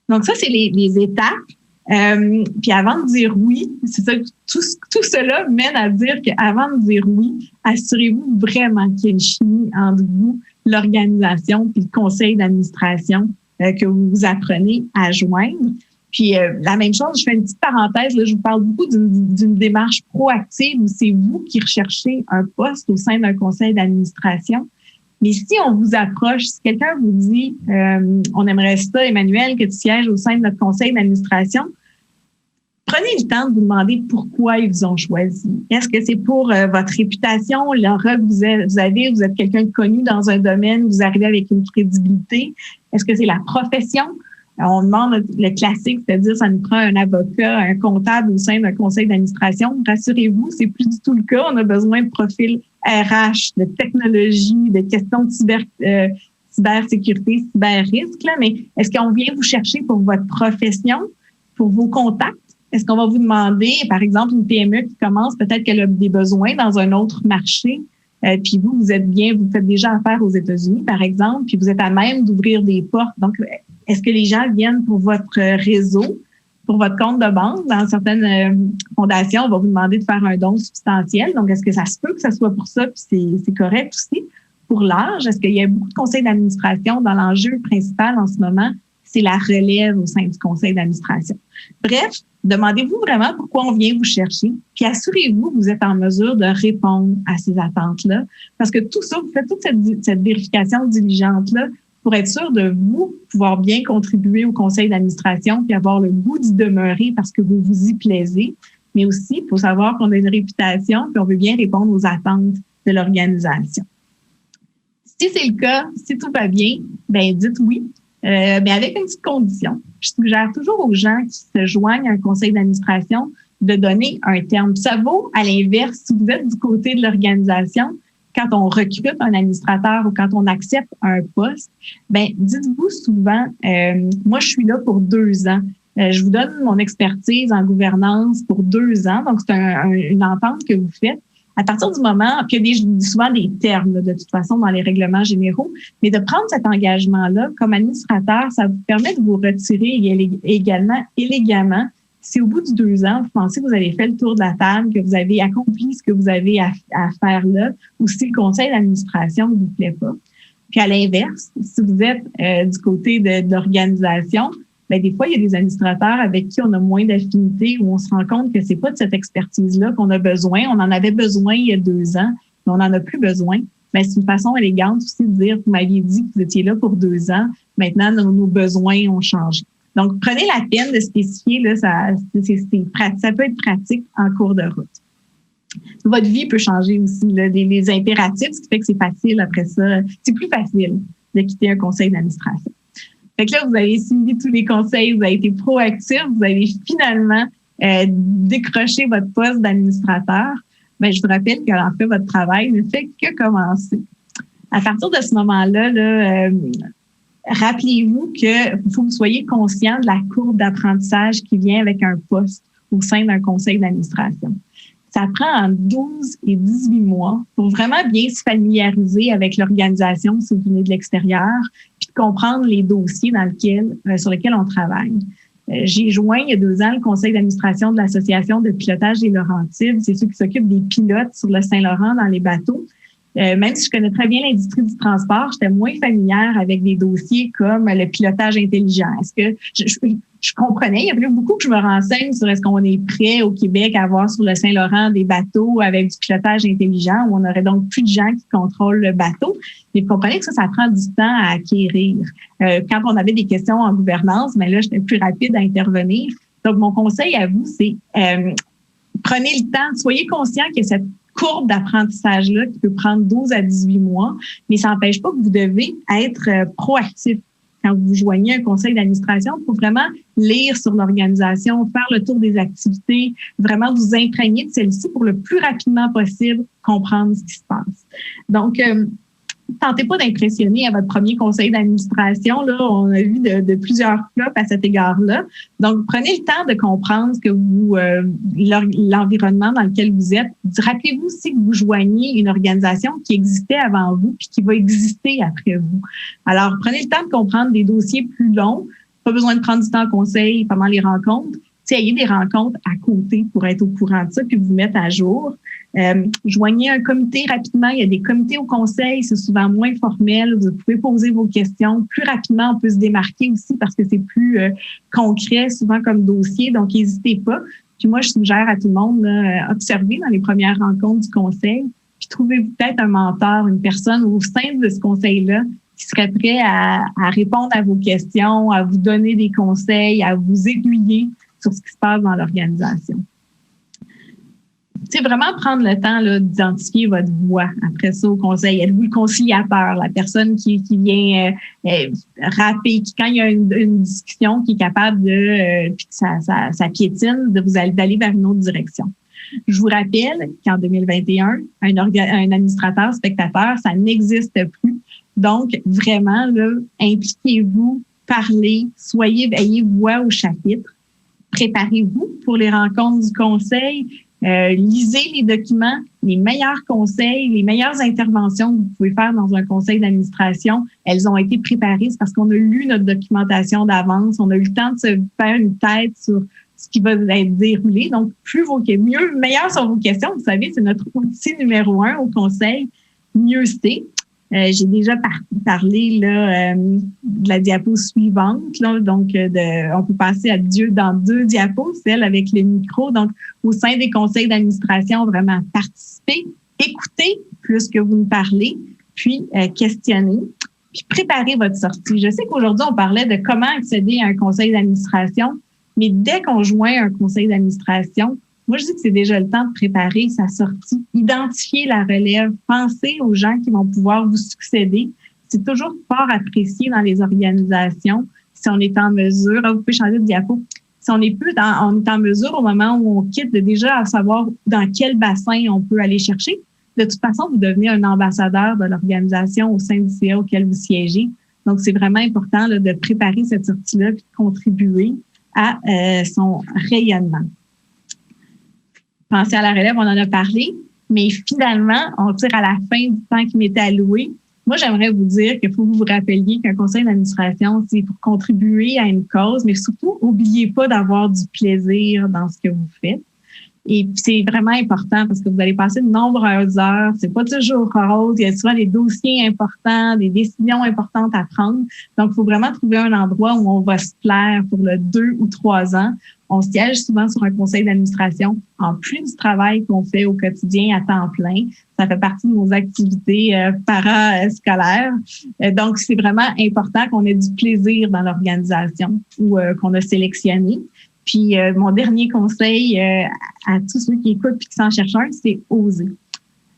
Donc, ça, c'est les étapes. Puis avant de dire oui, c'est ça, tout cela mène à dire qu'avant de dire oui, assurez-vous vraiment qu'il y a une chimie entre vous, l'organisation puis le conseil d'administration que vous apprenez à joindre. Puis la même chose, je fais une petite parenthèse, là, je vous parle beaucoup d'une démarche proactive où c'est vous qui recherchez un poste au sein d'un conseil d'administration. Mais si on vous approche, si quelqu'un vous dit on aimerait ça, Emmanuel, que tu sièges au sein de notre conseil d'administration, prenez le temps de vous demander pourquoi ils vous ont choisi. Est-ce que c'est pour votre réputation, l'aura que vous êtes quelqu'un de connu dans un domaine, vous arrivez avec une crédibilité? Est-ce que c'est la profession? On demande le classique, c'est-à-dire ça nous prend un avocat, un comptable au sein d'un conseil d'administration. Rassurez-vous, c'est plus du tout le cas. On a besoin de profils RH, de technologie, de questions de cybersécurité, cyber-risque. Mais est-ce qu'on vient vous chercher pour votre profession, pour vos contacts? Est-ce qu'on va vous demander, par exemple, une PME qui commence, peut-être qu'elle a des besoins dans un autre marché, puis vous faites déjà affaire aux États-Unis, par exemple, puis vous êtes à même d'ouvrir des portes. Donc, est-ce que les gens viennent pour votre réseau, pour votre compte de banque? Dans certaines fondations, on va vous demander de faire un don substantiel. Donc, est-ce que ça se peut que ça soit pour ça, puis c'est correct aussi? Pour l'âge, est-ce qu'il y a beaucoup de conseils d'administration dans l'enjeu principal en ce moment? C'est la relève au sein du conseil d'administration. Bref, demandez-vous vraiment pourquoi on vient vous chercher, puis assurez-vous que vous êtes en mesure de répondre à ces attentes-là. Parce que tout ça, vous faites toute cette vérification diligente-là pour être sûr de vous pouvoir bien contribuer au conseil d'administration puis avoir le goût d'y demeurer parce que vous vous y plaisez. Mais aussi, il faut savoir qu'on a une réputation puis on veut bien répondre aux attentes de l'organisation. Si c'est le cas, si tout va bien, ben dites oui. Mais avec une petite condition. Je suggère toujours aux gens qui se joignent à un conseil d'administration de donner un terme. Ça vaut à l'inverse, si vous êtes du côté de l'organisation, quand on recrute un administrateur ou quand on accepte un poste, ben dites-vous souvent, moi je suis là pour 2 ans. Je vous donne mon expertise en gouvernance pour 2 ans. Donc, c'est une entente que vous faites À partir du moment, puis il y a souvent des termes là, de toute façon dans les règlements généraux, mais de prendre cet engagement-là comme administrateur, ça vous permet de vous retirer également élégamment. Si au bout de 2 ans, vous pensez que vous avez fait le tour de la table, que vous avez accompli ce que vous avez à faire là, ou si le conseil d'administration ne vous plaît pas. Puis à l'inverse, si vous êtes du côté de l'organisation, bien, des fois, il y a des administrateurs avec qui on a moins d'affinité, où on se rend compte que c'est pas de cette expertise-là qu'on a besoin. On en avait besoin il y a 2 ans, mais on n'en a plus besoin. Bien, c'est une façon élégante aussi de dire, vous m'aviez dit que vous étiez là pour 2 ans, maintenant, nos besoins ont changé. Donc, prenez la peine de spécifier, là, ça peut être pratique en cours de route. Votre vie peut changer aussi, là, les impératifs, ce qui fait que c'est facile après ça. C'est plus facile de quitter un conseil d'administration. Fait que là, vous avez suivi tous les conseils, vous avez été proactif, vous avez finalement décroché votre poste d'administrateur. Bien, je vous rappelle qu'en fait, votre travail ne fait que commencer. À partir de ce moment-là, rappelez-vous qu'il faut que vous soyez conscient de la courbe d'apprentissage qui vient avec un poste au sein d'un conseil d'administration. Ça prend entre 12 et 18 mois pour vraiment bien se familiariser avec l'organisation si vous venez de l'extérieur, puis de comprendre les dossiers sur lesquels on travaille. J'ai joint il y a 2 ans le conseil d'administration de l'Association de pilotage des Laurentides. C'est ceux qui s'occupent des pilotes sur le Saint-Laurent dans les bateaux. Même si je connais très bien l'industrie du transport, j'étais moins familière avec des dossiers comme le pilotage intelligent. Est-ce que je comprenais, il y a fallu beaucoup que je me renseigne sur est-ce qu'on est prêt au Québec à avoir sur le Saint-Laurent des bateaux avec du pilotage intelligent où on aurait donc plus de gens qui contrôlent le bateau. Mais vous comprenez que ça prend du temps à acquérir. Quand on avait des questions en gouvernance, mais là, j'étais plus rapide à intervenir. Donc, mon conseil à vous, c'est prenez le temps, soyez conscient que cette courbe d'apprentissage-là qui peut prendre 12 à 18 mois, mais ça n'empêche pas que vous devez être proactif. Quand vous joignez un conseil d'administration, il faut vraiment lire sur l'organisation, faire le tour des activités, vraiment vous imprégner de celle-ci pour le plus rapidement possible comprendre ce qui se passe. Donc, tentez pas d'impressionner à votre premier conseil d'administration. Là, on a vu de plusieurs flops à cet égard-là. Donc, prenez le temps de comprendre ce que l'environnement dans lequel vous êtes. Rappelez-vous aussi que vous joignez une organisation qui existait avant vous puis qui va exister après vous. Alors, prenez le temps de comprendre des dossiers plus longs. Pas besoin de prendre du temps en conseil pendant les rencontres. Ayez des rencontres à côté pour être au courant de ça puis vous mettre à jour. Joignez un comité rapidement. Il y a des comités au conseil, c'est souvent moins formel. Vous pouvez poser vos questions. Plus rapidement, on peut se démarquer aussi parce que c'est plus concret, souvent comme dossier. Donc, n'hésitez pas. Puis moi, je suggère à tout le monde, observez dans les premières rencontres du conseil. Puis trouvez-vous peut-être un mentor, une personne au sein de ce conseil-là qui serait prêt à répondre à vos questions, à vous donner des conseils, à vous aiguiller sur ce qui se passe dans l'organisation. C'est vraiment prendre le temps là, d'identifier votre voix après ça au conseil. Êtes-vous le conciliateur, la personne qui vient rapper, qui quand il y a une discussion, qui est capable de, puis que ça piétine, d'aller vers une autre direction. Je vous rappelle qu'en 2021, un administrateur spectateur, ça n'existe plus. Donc, vraiment, là, impliquez-vous, parlez, ayez voix au chapitre. Préparez-vous pour les rencontres du conseil. Lisez les documents, les meilleurs conseils, les meilleures interventions que vous pouvez faire dans un conseil d'administration. Elles ont été préparées, c'est parce qu'on a lu notre documentation d'avance, on a eu le temps de se faire une tête sur ce qui va être déroulé. Donc, meilleures sont vos questions. Vous savez, c'est notre outil numéro 1 au conseil. Mieux c'est. J'ai déjà parlé là, de la diapo suivante. Là, donc, on peut passer dans 2 diapos, celle avec le micro. Donc, au sein des conseils d'administration, vraiment participer, écouter plus que vous ne parlez, puis questionner, puis préparer votre sortie. Je sais qu'aujourd'hui, on parlait de comment accéder à un conseil d'administration, mais dès qu'on joint un conseil d'administration, moi, je dis que c'est déjà le temps de préparer sa sortie, identifier la relève, penser aux gens qui vont pouvoir vous succéder. C'est toujours fort apprécié dans les organisations si on est en mesure. Vous pouvez changer de diapo. Si on est en mesure au moment où on quitte de déjà savoir dans quel bassin on peut aller chercher. De toute façon, vous devenez un ambassadeur de l'organisation au sein du CA auquel vous siégez. Donc, c'est vraiment important là, de préparer cette sortie-là et de contribuer à son rayonnement. Pensez à la relève, on en a parlé. mais finalement, on tire à la fin du temps qui m'était alloué. Moi, j'aimerais vous dire qu'il faut que vous vous rappeliez qu'un conseil d'administration, c'est pour contribuer à une cause, mais surtout, n'oubliez pas d'avoir du plaisir dans ce que vous faites. Et puis, c'est vraiment important parce que vous allez passer de nombreuses heures. C'est pas toujours rose. Il y a souvent des dossiers importants, des décisions importantes à prendre. Donc, il faut vraiment trouver un endroit où on va se plaire pour le 2 ou 3 ans. On siège souvent sur un conseil d'administration en plus du travail qu'on fait au quotidien à temps plein. Ça fait partie de nos activités parascolaires. Donc, c'est vraiment important qu'on ait du plaisir dans l'organisation ou qu'on a sélectionné. Puis, mon dernier conseil à tous ceux qui écoutent et qui s'en cherchent un, c'est oser.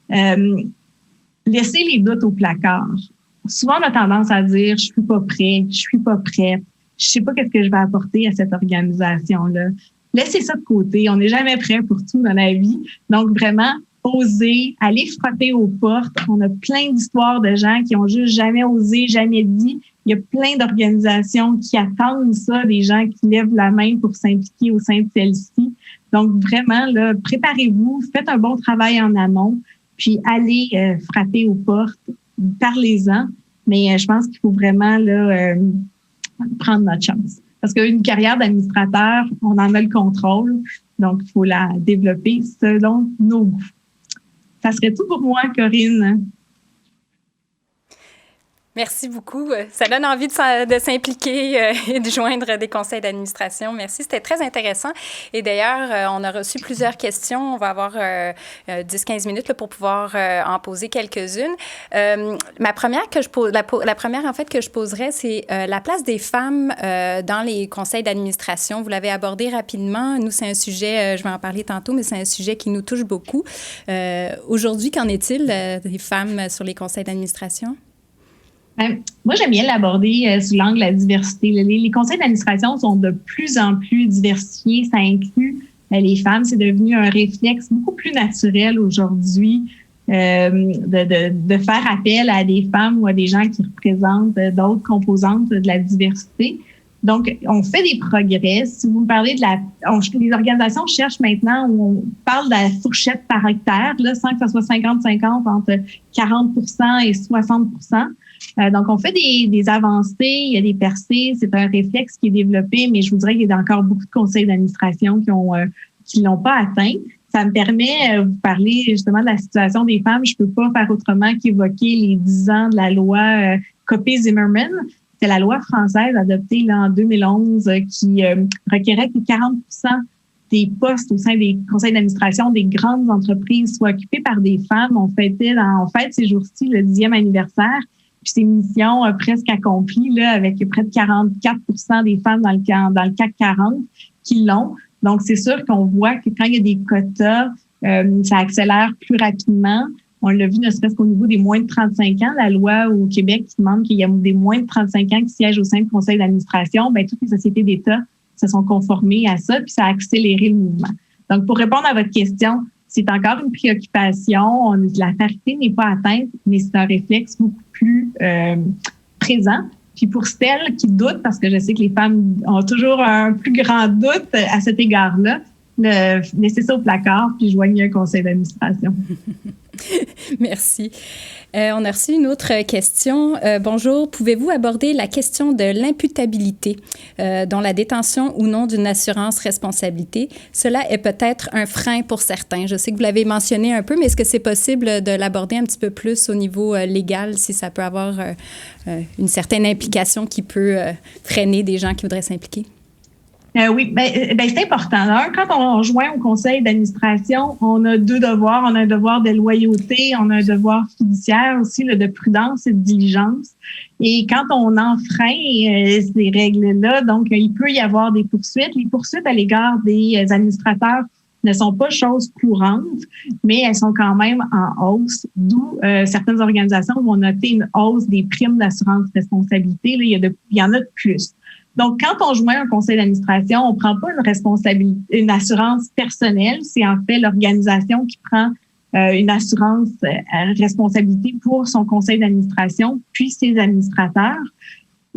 Laissez les doutes au placard. Souvent, on a tendance à dire « je suis pas prêt, je suis pas prête, je sais pas qu'est-ce que je vais apporter à cette organisation-là ». Laissez ça de côté. On n'est jamais prêt pour tout dans la vie. Donc, vraiment, oser, aller frotter aux portes. On a plein d'histoires de gens qui ont juste jamais osé, jamais dit. Il y a plein d'organisations qui attendent ça, des gens qui lèvent la main pour s'impliquer au sein de celle-ci. Donc, vraiment, là, préparez-vous, faites un bon travail en amont, puis allez frapper aux portes, parlez-en. Mais je pense qu'il faut vraiment là, prendre notre chance. Parce qu'une carrière d'administrateur, on en a le contrôle, donc il faut la développer selon nos goûts. Ça serait tout pour moi, Corinne. Merci beaucoup. Ça donne envie de s'impliquer et de joindre des conseils d'administration. Merci, c'était très intéressant. Et d'ailleurs, on a reçu plusieurs questions. On va avoir 10-15 minutes là, pour pouvoir en poser quelques-unes. La première en fait que je poserais, c'est la place des femmes dans les conseils d'administration. Vous l'avez abordé rapidement. Nous, c'est un sujet, je vais en parler tantôt, mais c'est un sujet qui nous touche beaucoup. Aujourd'hui, qu'en est-il des femmes sur les conseils d'administration? Moi, j'aime bien l'aborder sous l'angle de la diversité. Les conseils d'administration sont de plus en plus diversifiés. Ça inclut les femmes. C'est devenu un réflexe beaucoup plus naturel aujourd'hui de faire appel à des femmes ou à des gens qui représentent d'autres composantes de la diversité. Donc, on fait des progrès. Si vous me parlez les organisations cherchent maintenant où on parle de la fourchette paritaire, là, sans que ça soit 50-50 entre 40% et 60%. Donc, on fait des avancées, il y a des percées, c'est un réflexe qui est développé, mais je vous dirais qu'il y a encore beaucoup de conseils d'administration qui l'ont pas atteint. Ça me permet de vous parler justement de la situation des femmes. Je peux pas faire autrement qu'évoquer les 10 ans de la loi Copé-Zimmermann. C'est la loi française adoptée là, en 2011 qui requérait que 40% des postes au sein des conseils d'administration des grandes entreprises soient occupés par des femmes. On fête ces jours-ci le 10e anniversaire. Puis c'est une mission presque accomplie là, avec près de 44% des femmes dans le CAC 40 qui l'ont. Donc, c'est sûr qu'on voit que quand il y a des quotas, ça accélère plus rapidement. On l'a vu ne serait-ce qu'au niveau des moins de 35 ans, la loi au Québec qui demande qu'il y a des moins de 35 ans qui siègent au sein du conseil d'administration. Bien, toutes les sociétés d'État se sont conformées à ça, puis ça a accéléré le mouvement. Donc, pour répondre à votre question, c'est encore une préoccupation. La parité n'est pas atteinte, mais c'est un réflexe beaucoup plus présent. Puis pour celles qui doutent, parce que je sais que les femmes ont toujours un plus grand doute à cet égard-là, laissez ça au placard, puis joignez un conseil d'administration. Merci. On a reçu une autre question. Bonjour, pouvez-vous aborder la question de l'imputabilité, dont la détention ou non d'une assurance responsabilité? Cela est peut-être un frein pour certains. Je sais que vous l'avez mentionné un peu, mais est-ce que c'est possible de l'aborder un petit peu plus au niveau légal, si ça peut avoir une certaine implication qui peut freiner des gens qui voudraient s'impliquer? Oui, c'est important. Alors, quand on joint au conseil d'administration, on a 2 devoirs. On a un devoir de loyauté, on a un devoir fiduciaire aussi, de prudence et de diligence. Et quand on enfreint ces règles-là, donc il peut y avoir des poursuites. Les poursuites à l'égard des administrateurs ne sont pas choses courantes, mais elles sont quand même en hausse, d'où certaines organisations vont noter une hausse des primes d'assurance responsabilité. Là, il y en a de plus. Donc, quand on joint un conseil d'administration, on prend pas une assurance personnelle. C'est en fait l'organisation qui prend une assurance responsabilité pour son conseil d'administration, puis ses administrateurs.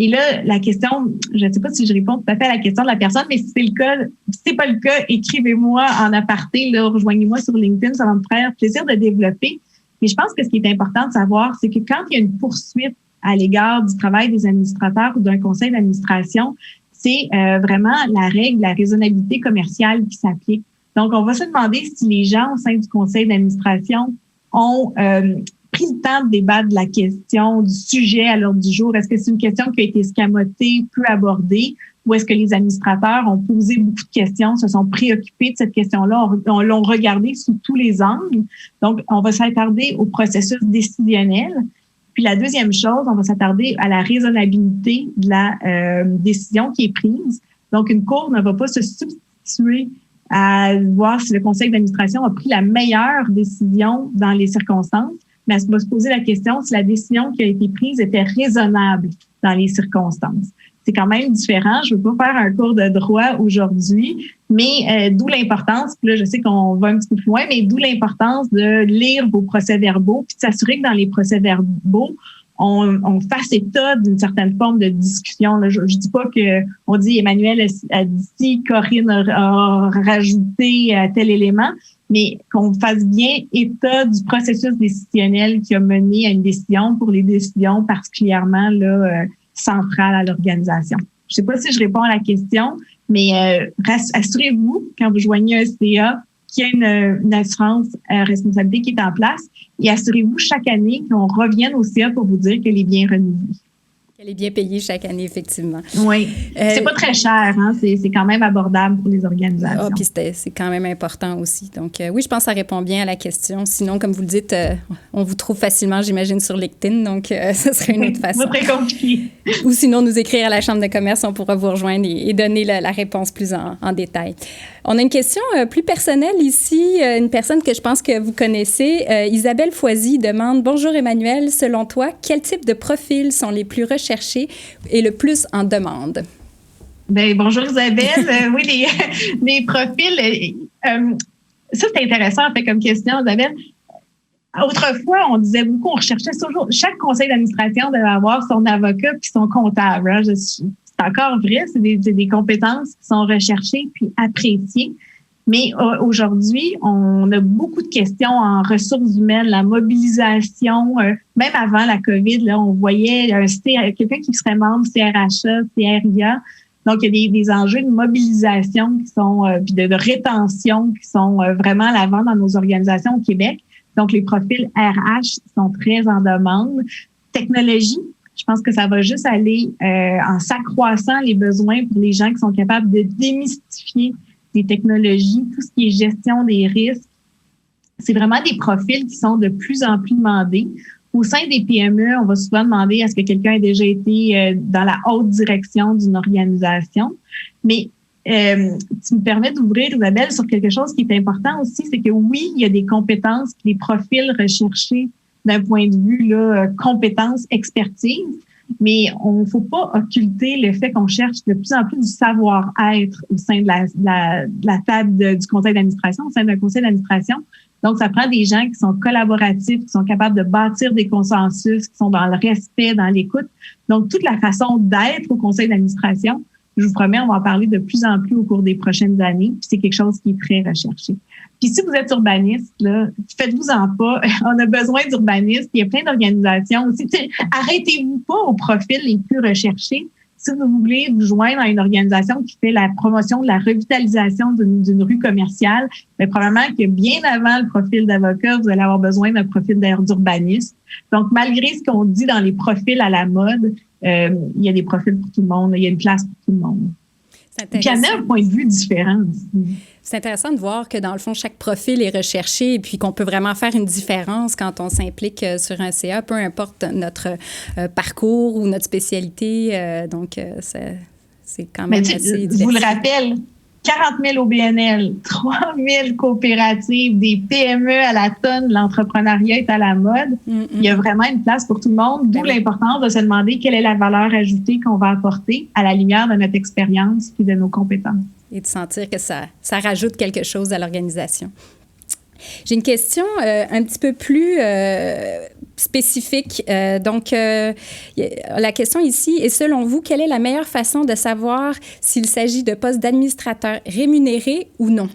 Et là, la question, je ne sais pas si je réponds tout à fait à la question de la personne, mais si c'est le cas, si c'est pas le cas, écrivez-moi en aparté, là, rejoignez-moi sur LinkedIn, ça va me faire plaisir de développer. Mais je pense que ce qui est important de savoir, c'est que quand il y a une poursuite à l'égard du travail des administrateurs ou d'un conseil d'administration, c'est vraiment la règle, la raisonnabilité commerciale qui s'applique. Donc, on va se demander si les gens au sein du conseil d'administration ont pris le temps de débattre de la question, du sujet à l'ordre du jour. Est-ce que c'est une question qui a été escamotée, peu abordée, ou est-ce que les administrateurs ont posé beaucoup de questions, se sont préoccupés de cette question-là, l'ont regardée sous tous les angles? Donc, on va s'attarder au processus décisionnel. Puis la deuxième chose, on va s'attarder à la raisonnabilité de la décision qui est prise. Donc, une cour ne va pas se substituer à voir si le conseil d'administration a pris la meilleure décision dans les circonstances, mais elle va se poser la question si la décision qui a été prise était raisonnable dans les circonstances. C'est quand même différent. Je ne veux pas faire un cours de droit aujourd'hui, mais d'où l'importance, puis là, je sais qu'on va un petit peu plus loin, mais d'où l'importance de lire vos procès-verbaux, puis de s'assurer que dans les procès-verbaux, on fasse état d'une certaine forme de discussion. Là, je dis pas que on dit Emmanuel a dit ci, Corinne a rajouté tel élément, mais qu'on fasse bien état du processus décisionnel qui a mené à une décision pour les décisions particulièrement là, centrales à l'organisation. Je sais pas si je réponds à la question, mais assurez-vous, quand vous joignez un CA, qu'il y a une assurance responsabilité qui est en place et assurez-vous chaque année qu'on revienne au CA pour vous dire qu'elle est bien renouvelée. Elle est bien payée chaque année, effectivement. Oui. C'est pas très cher, hein? C'est quand même abordable pour les organisations. Ah, puis c'est quand même important aussi. Donc, oui, je pense que ça répond bien à la question. Sinon, comme vous le dites, on vous trouve facilement, j'imagine, sur LinkedIn. Donc, ce serait une autre façon. C'est pas très compliqué. Ou sinon, nous écrire à la Chambre de commerce, on pourra vous rejoindre et donner la réponse plus en détail. On a une question plus personnelle ici. Une personne que je pense que vous connaissez, Isabelle Foisy, demande « Bonjour Emmanuel, selon toi, quel type de profils sont les plus recherchés et le plus en demande? » Bien, bonjour Isabelle. Oui, les profils. Ça, c'est intéressant en fait comme question, Isabelle. Autrefois, on disait beaucoup, on recherchait toujours. Chaque conseil d'administration devait avoir son avocat puis son comptable. Hein. C'est encore vrai, c'est des compétences qui sont recherchées puis appréciées. Mais aujourd'hui, on a beaucoup de questions en ressources humaines, la mobilisation. Même avant la COVID, là, on voyait quelqu'un qui serait membre CRHA, CRIA. Donc, il y a des enjeux de mobilisation qui sont puis de rétention qui sont vraiment à l'avant dans nos organisations au Québec. Donc, les profils RH sont très en demande. Technologie, je pense que ça va juste aller en s'accroissant les besoins pour les gens qui sont capables de démystifier les technologies, tout ce qui est gestion des risques. C'est vraiment des profils qui sont de plus en plus demandés. Au sein des PME, on va souvent demander est-ce que quelqu'un a déjà été dans la haute direction d'une organisation. Mais tu me permets d'ouvrir, Isabelle, sur quelque chose qui est important aussi, c'est que oui, il y a des compétences, des profils recherchés d'un point de vue là, compétences, expertise, mais on ne faut pas occulter le fait qu'on cherche de plus en plus du savoir-être au sein de la table du conseil d'administration, au sein d'un conseil d'administration. Donc, ça prend des gens qui sont collaboratifs, qui sont capables de bâtir des consensus, qui sont dans le respect, dans l'écoute. Donc, toute la façon d'être au conseil d'administration, je vous promets, on va en parler de plus en plus au cours des prochaines années. Puis c'est quelque chose qui est très recherché. Puis si vous êtes urbaniste, là, faites-vous-en pas. On a besoin d'urbanistes. Il y a plein d'organisations aussi. Arrêtez-vous pas aux profils les plus recherchés. Si vous voulez vous joindre à une organisation qui fait la promotion de la revitalisation d'une rue commerciale, bien, probablement que bien avant le profil d'avocat, vous allez avoir besoin d'un profil d'urbaniste. Donc, malgré ce qu'on dit dans les profils à la mode, il y a des profils pour tout le monde. Il y a une place pour tout le monde. Puis il y en a un point de vue différent aussi. C'est intéressant de voir que, dans le fond, chaque profil est recherché et puis qu'on peut vraiment faire une différence quand on s'implique sur un CA, peu importe notre parcours ou notre spécialité. Donc, c'est quand même assez diversifié. Je vous le rappelle, 40 000 OBNL, 3 000 coopératives, des PME à la tonne, l'entrepreneuriat est à la mode. Il y a vraiment une place pour tout le monde, d'où l'importance de se demander quelle est la valeur ajoutée qu'on va apporter à la lumière de notre expérience et de nos compétences. Et de sentir que ça rajoute quelque chose à l'organisation. J'ai une question un petit peu plus spécifique. Donc, la question ici est, selon vous, quelle est la meilleure façon de savoir s'il s'agit de postes d'administrateur rémunérés ou non?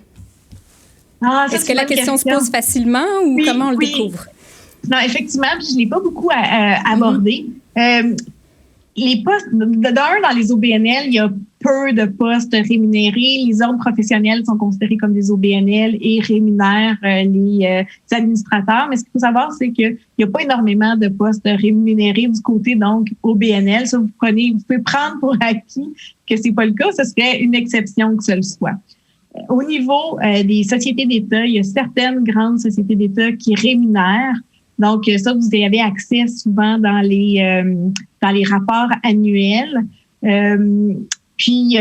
Est-ce que la question se pose facilement ou comment on le découvre? Non, effectivement, je ne l'ai pas beaucoup abordé. Les postes, d'un, dans les OBNL, il y a peu de postes rémunérés. Les ordres professionnels sont considérés comme des OBNL et rémunèrent les administrateurs. Mais ce qu'il faut savoir, c'est qu'il n'y a pas énormément de postes rémunérés du côté, donc, OBNL. Ça, vous pouvez prendre pour acquis que c'est pas le cas. Ce serait une exception que ce le soit. Au niveau des sociétés d'État, il y a certaines grandes sociétés d'État qui rémunèrent. Donc, ça, vous y avez accès souvent dans les rapports annuels. Puis,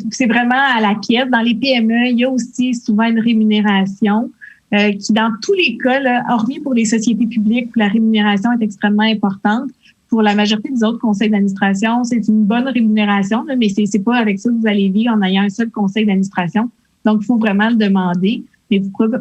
c'est vraiment à la pièce. Dans les PME, il y a aussi souvent une rémunération qui, dans tous les cas, là, hormis pour les sociétés publiques, où la rémunération est extrêmement importante, pour la majorité des autres conseils d'administration, c'est une bonne rémunération, là, mais c'est pas avec ça que vous allez vivre en ayant un seul conseil d'administration. Donc, il faut vraiment le demander. Mais vous pouvez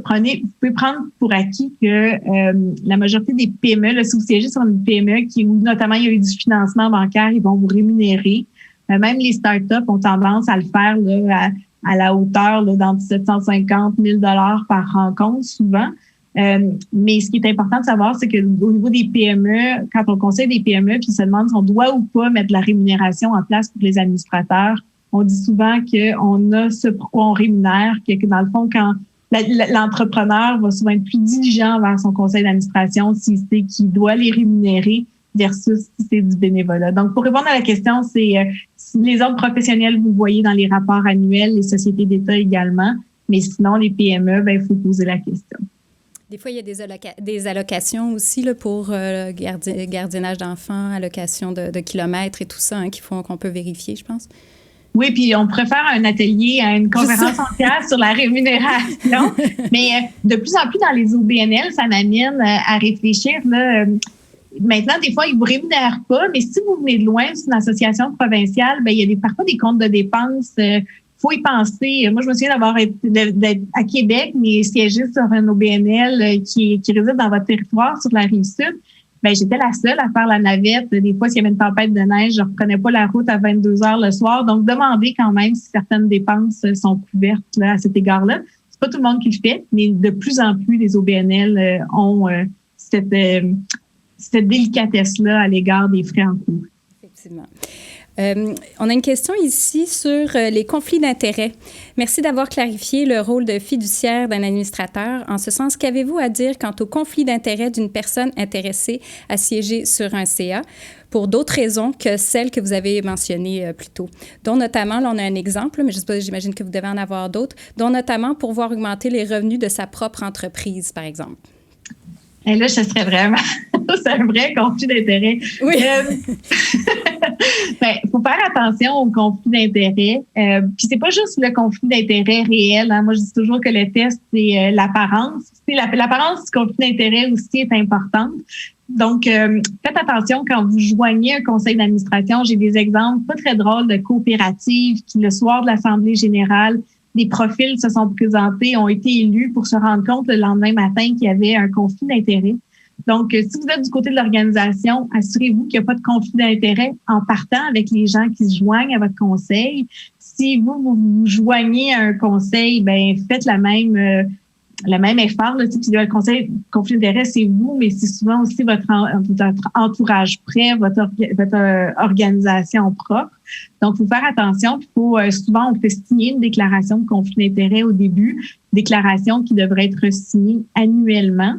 prendre pour acquis que la majorité des PME, là, si vous siégez sur une PME où notamment il y a eu du financement bancaire, ils vont vous rémunérer. Même les startups ont tendance à le faire là, à la hauteur là, d'entre 750 000 $ par rencontre souvent. Mais ce qui est important de savoir, c'est qu'au niveau des PME, quand on conseille des PME, puis on se demande si on doit ou pas mettre de la rémunération en place pour les administrateurs, on dit souvent qu'on a ce pourquoi on rémunère, que dans le fond, quand l'entrepreneur va souvent être plus diligent vers son conseil d'administration s'il sait qu'il doit les rémunérer versus si c'est du bénévolat. Donc, pour répondre à la question, c'est si les ordres professionnels, vous le voyez dans les rapports annuels, les sociétés d'État également, mais sinon, les PME, il faut poser la question. Des fois, il y a des allocations aussi là, pour gardiennage d'enfants, allocation de kilomètres et tout ça qu'on peut vérifier, je pense. Oui, puis on préfère un atelier à une conférence entière sur la rémunération. Mais de plus en plus dans les OBNL, ça m'amène à réfléchir. Là, maintenant, des fois, ils ne vous rémunèrent pas, mais si vous venez de loin, c'est une association provinciale, il y a parfois des comptes de dépenses. Faut y penser. Moi, je me souviens d'être à Québec, mais siéger sur un OBNL qui réside dans votre territoire, sur la Rive-Sud. J'étais la seule à faire la navette. Des fois, s'il y avait une tempête de neige, je ne reprenais pas la route à 22 heures le soir. Donc, demandez quand même si certaines dépenses sont couvertes là, à cet égard-là. C'est pas tout le monde qui le fait, mais de plus en plus, les OBNL ont cette délicatesse-là à l'égard des frais en cours. Effectivement. On a une question ici sur les conflits d'intérêts. Merci d'avoir clarifié le rôle de fiduciaire d'un administrateur. En ce sens, qu'avez-vous à dire quant au conflit d'intérêts d'une personne intéressée à siéger sur un CA pour d'autres raisons que celles que vous avez mentionnées plus tôt, dont notamment, là on a un exemple, mais j'imagine que vous devez en avoir d'autres, dont notamment pour voir augmenter les revenus de sa propre entreprise, par exemple? Et là, ce serait vraiment c'est un vrai conflit d'intérêts. Oui. Faut faire attention au conflit d'intérêts. Puis c'est pas juste le conflit d'intérêts réel. Hein. Moi, je dis toujours que le test, c'est l'apparence. L'apparence du conflit d'intérêts aussi est importante. Donc, faites attention quand vous joignez un conseil d'administration. J'ai des exemples pas très drôles de coopératives qui, le soir de l'Assemblée générale, des profils se sont présentés, ont été élus pour se rendre compte le lendemain matin qu'il y avait un conflit d'intérêts. Donc, si vous êtes du côté de l'organisation, assurez-vous qu'il n'y a pas de conflit d'intérêts en partant avec les gens qui se joignent à votre conseil. Si vous joignez à un conseil, faites le même effort. Là, puis le conseil conflit d'intérêts, c'est vous, mais c'est souvent aussi votre entourage près, votre organisation propre. Donc, il faut faire attention. Puis souvent, on fait signer une déclaration de conflit d'intérêts au début, déclaration qui devrait être signée annuellement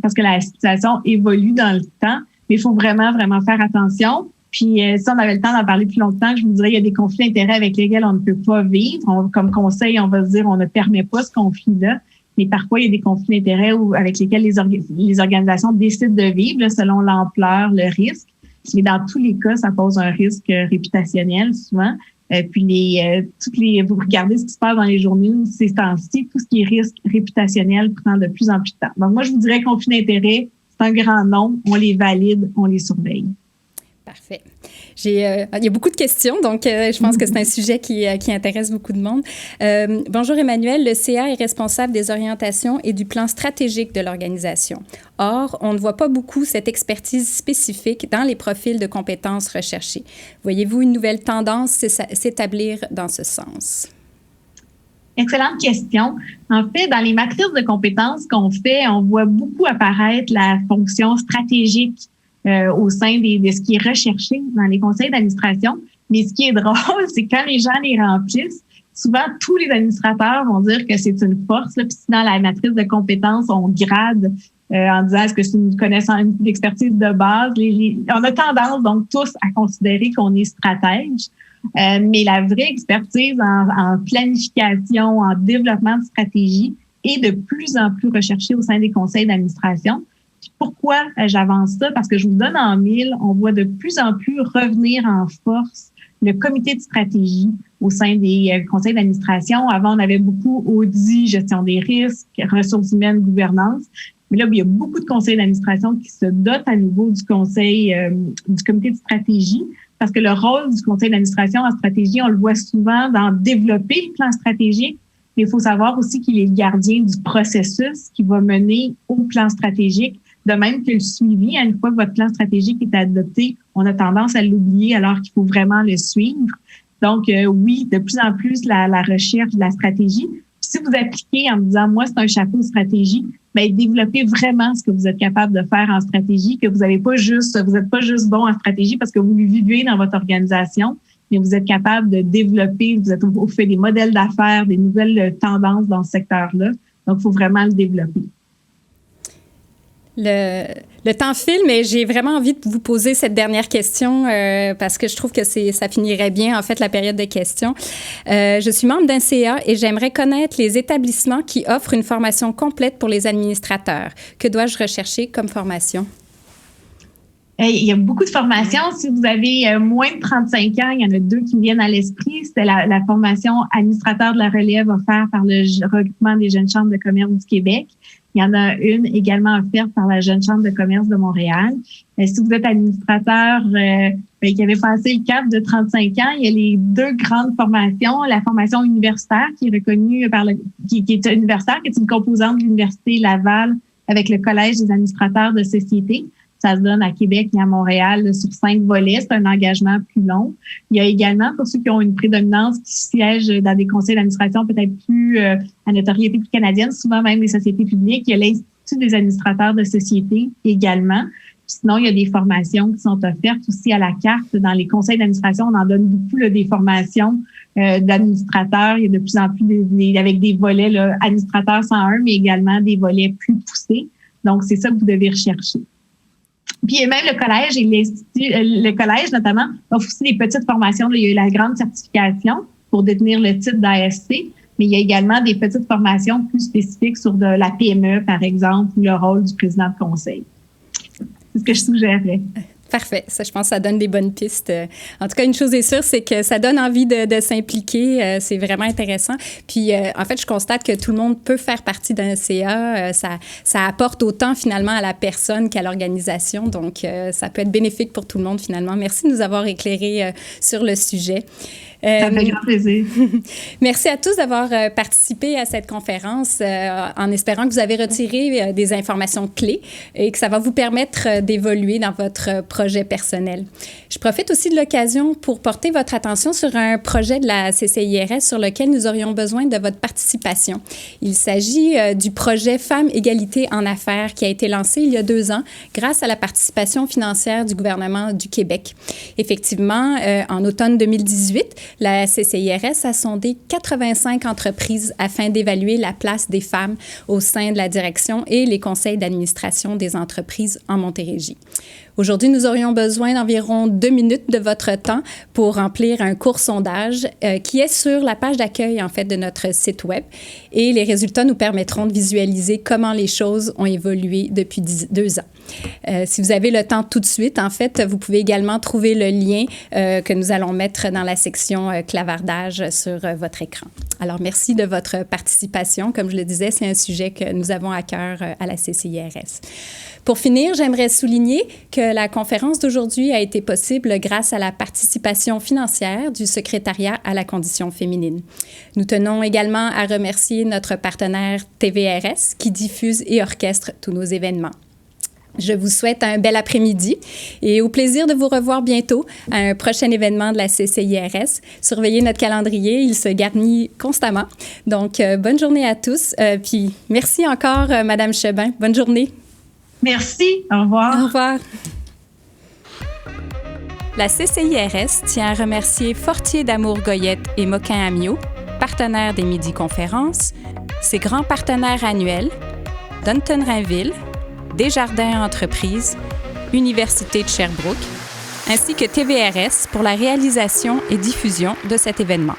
parce que la situation évolue dans le temps. Mais il faut vraiment, vraiment faire attention. Puis, si on avait le temps d'en parler plus longtemps, je vous dirais, il y a des conflits d'intérêts avec lesquels on ne peut pas vivre. Comme conseil, on va se dire, on ne permet pas ce conflit-là. Mais parfois, il y a des conflits d'intérêts avec lesquels les organisations décident de vivre là, selon l'ampleur, le risque. Mais dans tous les cas, ça pose un risque réputationnel souvent. Puis, vous regardez ce qui se passe dans les journaux ces temps-ci, tout ce qui est risque réputationnel prend de plus en plus de temps. Donc, moi, je vous dirais conflit d'intérêts, c'est un grand nom. On les valide, on les surveille. Parfait. Il y a beaucoup de questions, donc je pense que c'est un sujet qui intéresse beaucoup de monde. Bonjour Emmanuel, le CA est responsable des orientations et du plan stratégique de l'organisation. Or, on ne voit pas beaucoup cette expertise spécifique dans les profils de compétences recherchés. Voyez-vous une nouvelle tendance s'établir dans ce sens? Excellente question. En fait, dans les matrices de compétences qu'on fait, on voit beaucoup apparaître la fonction stratégique au sein de ce qui est recherché dans les conseils d'administration. Mais ce qui est drôle, c'est que quand les gens les remplissent, souvent tous les administrateurs vont dire que c'est une force. Là, puis dans la matrice de compétences, on grade en disant est-ce que c'est une connaissance, une expertise de base. On a tendance donc tous à considérer qu'on est stratège. Mais la vraie expertise en planification, en développement de stratégie est de plus en plus recherchée au sein des conseils d'administration. Puis pourquoi j'avance ça? Parce que je vous donne en mille, on voit de plus en plus revenir en force le comité de stratégie au sein des conseils d'administration. Avant, on avait beaucoup audit, gestion des risques, ressources humaines, gouvernance. Mais là, il y a beaucoup de conseils d'administration qui se dotent à nouveau du comité de stratégie. Parce que le rôle du conseil d'administration en stratégie, on le voit souvent dans développer le plan stratégique, mais il faut savoir aussi qu'il est le gardien du processus qui va mener au plan stratégique, de même que le suivi. Une fois que votre plan stratégique est adopté, on a tendance à l'oublier alors qu'il faut vraiment le suivre. Donc, oui, de plus en plus, la recherche de la stratégie. Puis si vous appliquez en me disant, moi, c'est un chapeau de stratégie, bien, développez vraiment ce que vous êtes capable de faire en stratégie, que vous n'êtes pas juste bon en stratégie parce que vous le vivez dans votre organisation, mais vous êtes capable de développer, vous faites des modèles d'affaires, des nouvelles tendances dans ce secteur-là. Donc, il faut vraiment le développer. Le temps file, mais j'ai vraiment envie de vous poser cette dernière question parce que je trouve que ça finirait bien, en fait, la période de questions. Je suis membre d'un CA et j'aimerais connaître les établissements qui offrent une formation complète pour les administrateurs. Que dois-je rechercher comme formation? Il y a beaucoup de formations. Si vous avez moins de 35 ans, il y en a 2 qui me viennent à l'esprit. C'est la formation administrateur de la relève offerte par le regroupement des jeunes chambres de commerce du Québec. Il y en a une également offerte par la Jeune Chambre de commerce de Montréal. Si vous êtes administrateur qui avait passé le cap de 35 ans, il y a les 2 grandes formations. La formation universitaire qui est reconnue qui est universitaire, qui est une composante de l'Université Laval avec le Collège des administrateurs de société. Ça se donne à Québec et à Montréal sur 5 volets. C'est un engagement plus long. Il y a également, pour ceux qui ont une prédominance, qui siègent dans des conseils d'administration peut-être plus à notoriété plus canadienne, souvent même des sociétés publiques. Il y a l'Institut des administrateurs de société également. Puis sinon, il y a des formations qui sont offertes aussi à la carte. Dans les conseils d'administration, on en donne beaucoup des formations d'administrateurs. Il y a de plus en plus avec des volets administrateurs 101, mais également des volets plus poussés. Donc, c'est ça que vous devez rechercher. Puis même le collège et le collège notamment offre aussi des petites formations. Il y a eu la grande certification pour détenir le titre d'ASC, mais il y a également des petites formations plus spécifiques sur de la PME, par exemple, ou le rôle du président de conseil. C'est ce que je suggérerais. Parfait. Ça, je pense que ça donne des bonnes pistes. En tout cas, une chose est sûre, c'est que ça donne envie de s'impliquer. C'est vraiment intéressant. Puis, en fait, je constate que tout le monde peut faire partie d'un CA. Ça apporte autant, finalement, à la personne qu'à l'organisation. Donc, ça peut être bénéfique pour tout le monde, finalement. Merci de nous avoir éclairés sur le sujet. Ça fait grand plaisir. Merci à tous d'avoir participé à cette conférence en espérant que vous avez retiré des informations clés et que ça va vous permettre d'évoluer dans votre projet personnel. Je profite aussi de l'occasion pour porter votre attention sur un projet de la CCIRS sur lequel nous aurions besoin de votre participation. Il s'agit du projet Femmes Égalité en affaires qui a été lancé il y a 2 ans grâce à la participation financière du gouvernement du Québec. Effectivement, en automne 2018, la CCIRS a sondé 85 entreprises afin d'évaluer la place des femmes au sein de la direction et les conseils d'administration des entreprises en Montérégie. Aujourd'hui, nous aurions besoin d'environ 2 minutes de votre temps pour remplir un court sondage qui est sur la page d'accueil, en fait, de notre site Web. Et les résultats nous permettront de visualiser comment les choses ont évolué depuis 2 ans. Si vous avez le temps tout de suite, en fait, vous pouvez également trouver le lien que nous allons mettre dans la section clavardage sur votre écran. Alors, merci de votre participation. Comme je le disais, c'est un sujet que nous avons à cœur à la CCIRS. Pour finir, j'aimerais souligner que la conférence d'aujourd'hui a été possible grâce à la participation financière du secrétariat à la condition féminine. Nous tenons également à remercier notre partenaire TVRS qui diffuse et orchestre tous nos événements. Je vous souhaite un bel après-midi et au plaisir de vous revoir bientôt à un prochain événement de la CCIRS. Surveillez notre calendrier, il se garnit constamment. Donc, bonne journée à tous. Puis, merci encore, Madame Chebin. Bonne journée. Merci. Au revoir. Au revoir. La CCIRS tient à remercier Fortier d'Amour Goyette et Moquin Amiot, partenaires des Midi-conférences, ses grands partenaires annuels, Dunton Rainville, Desjardins Entreprises, Université de Sherbrooke, ainsi que TVRS pour la réalisation et diffusion de cet événement.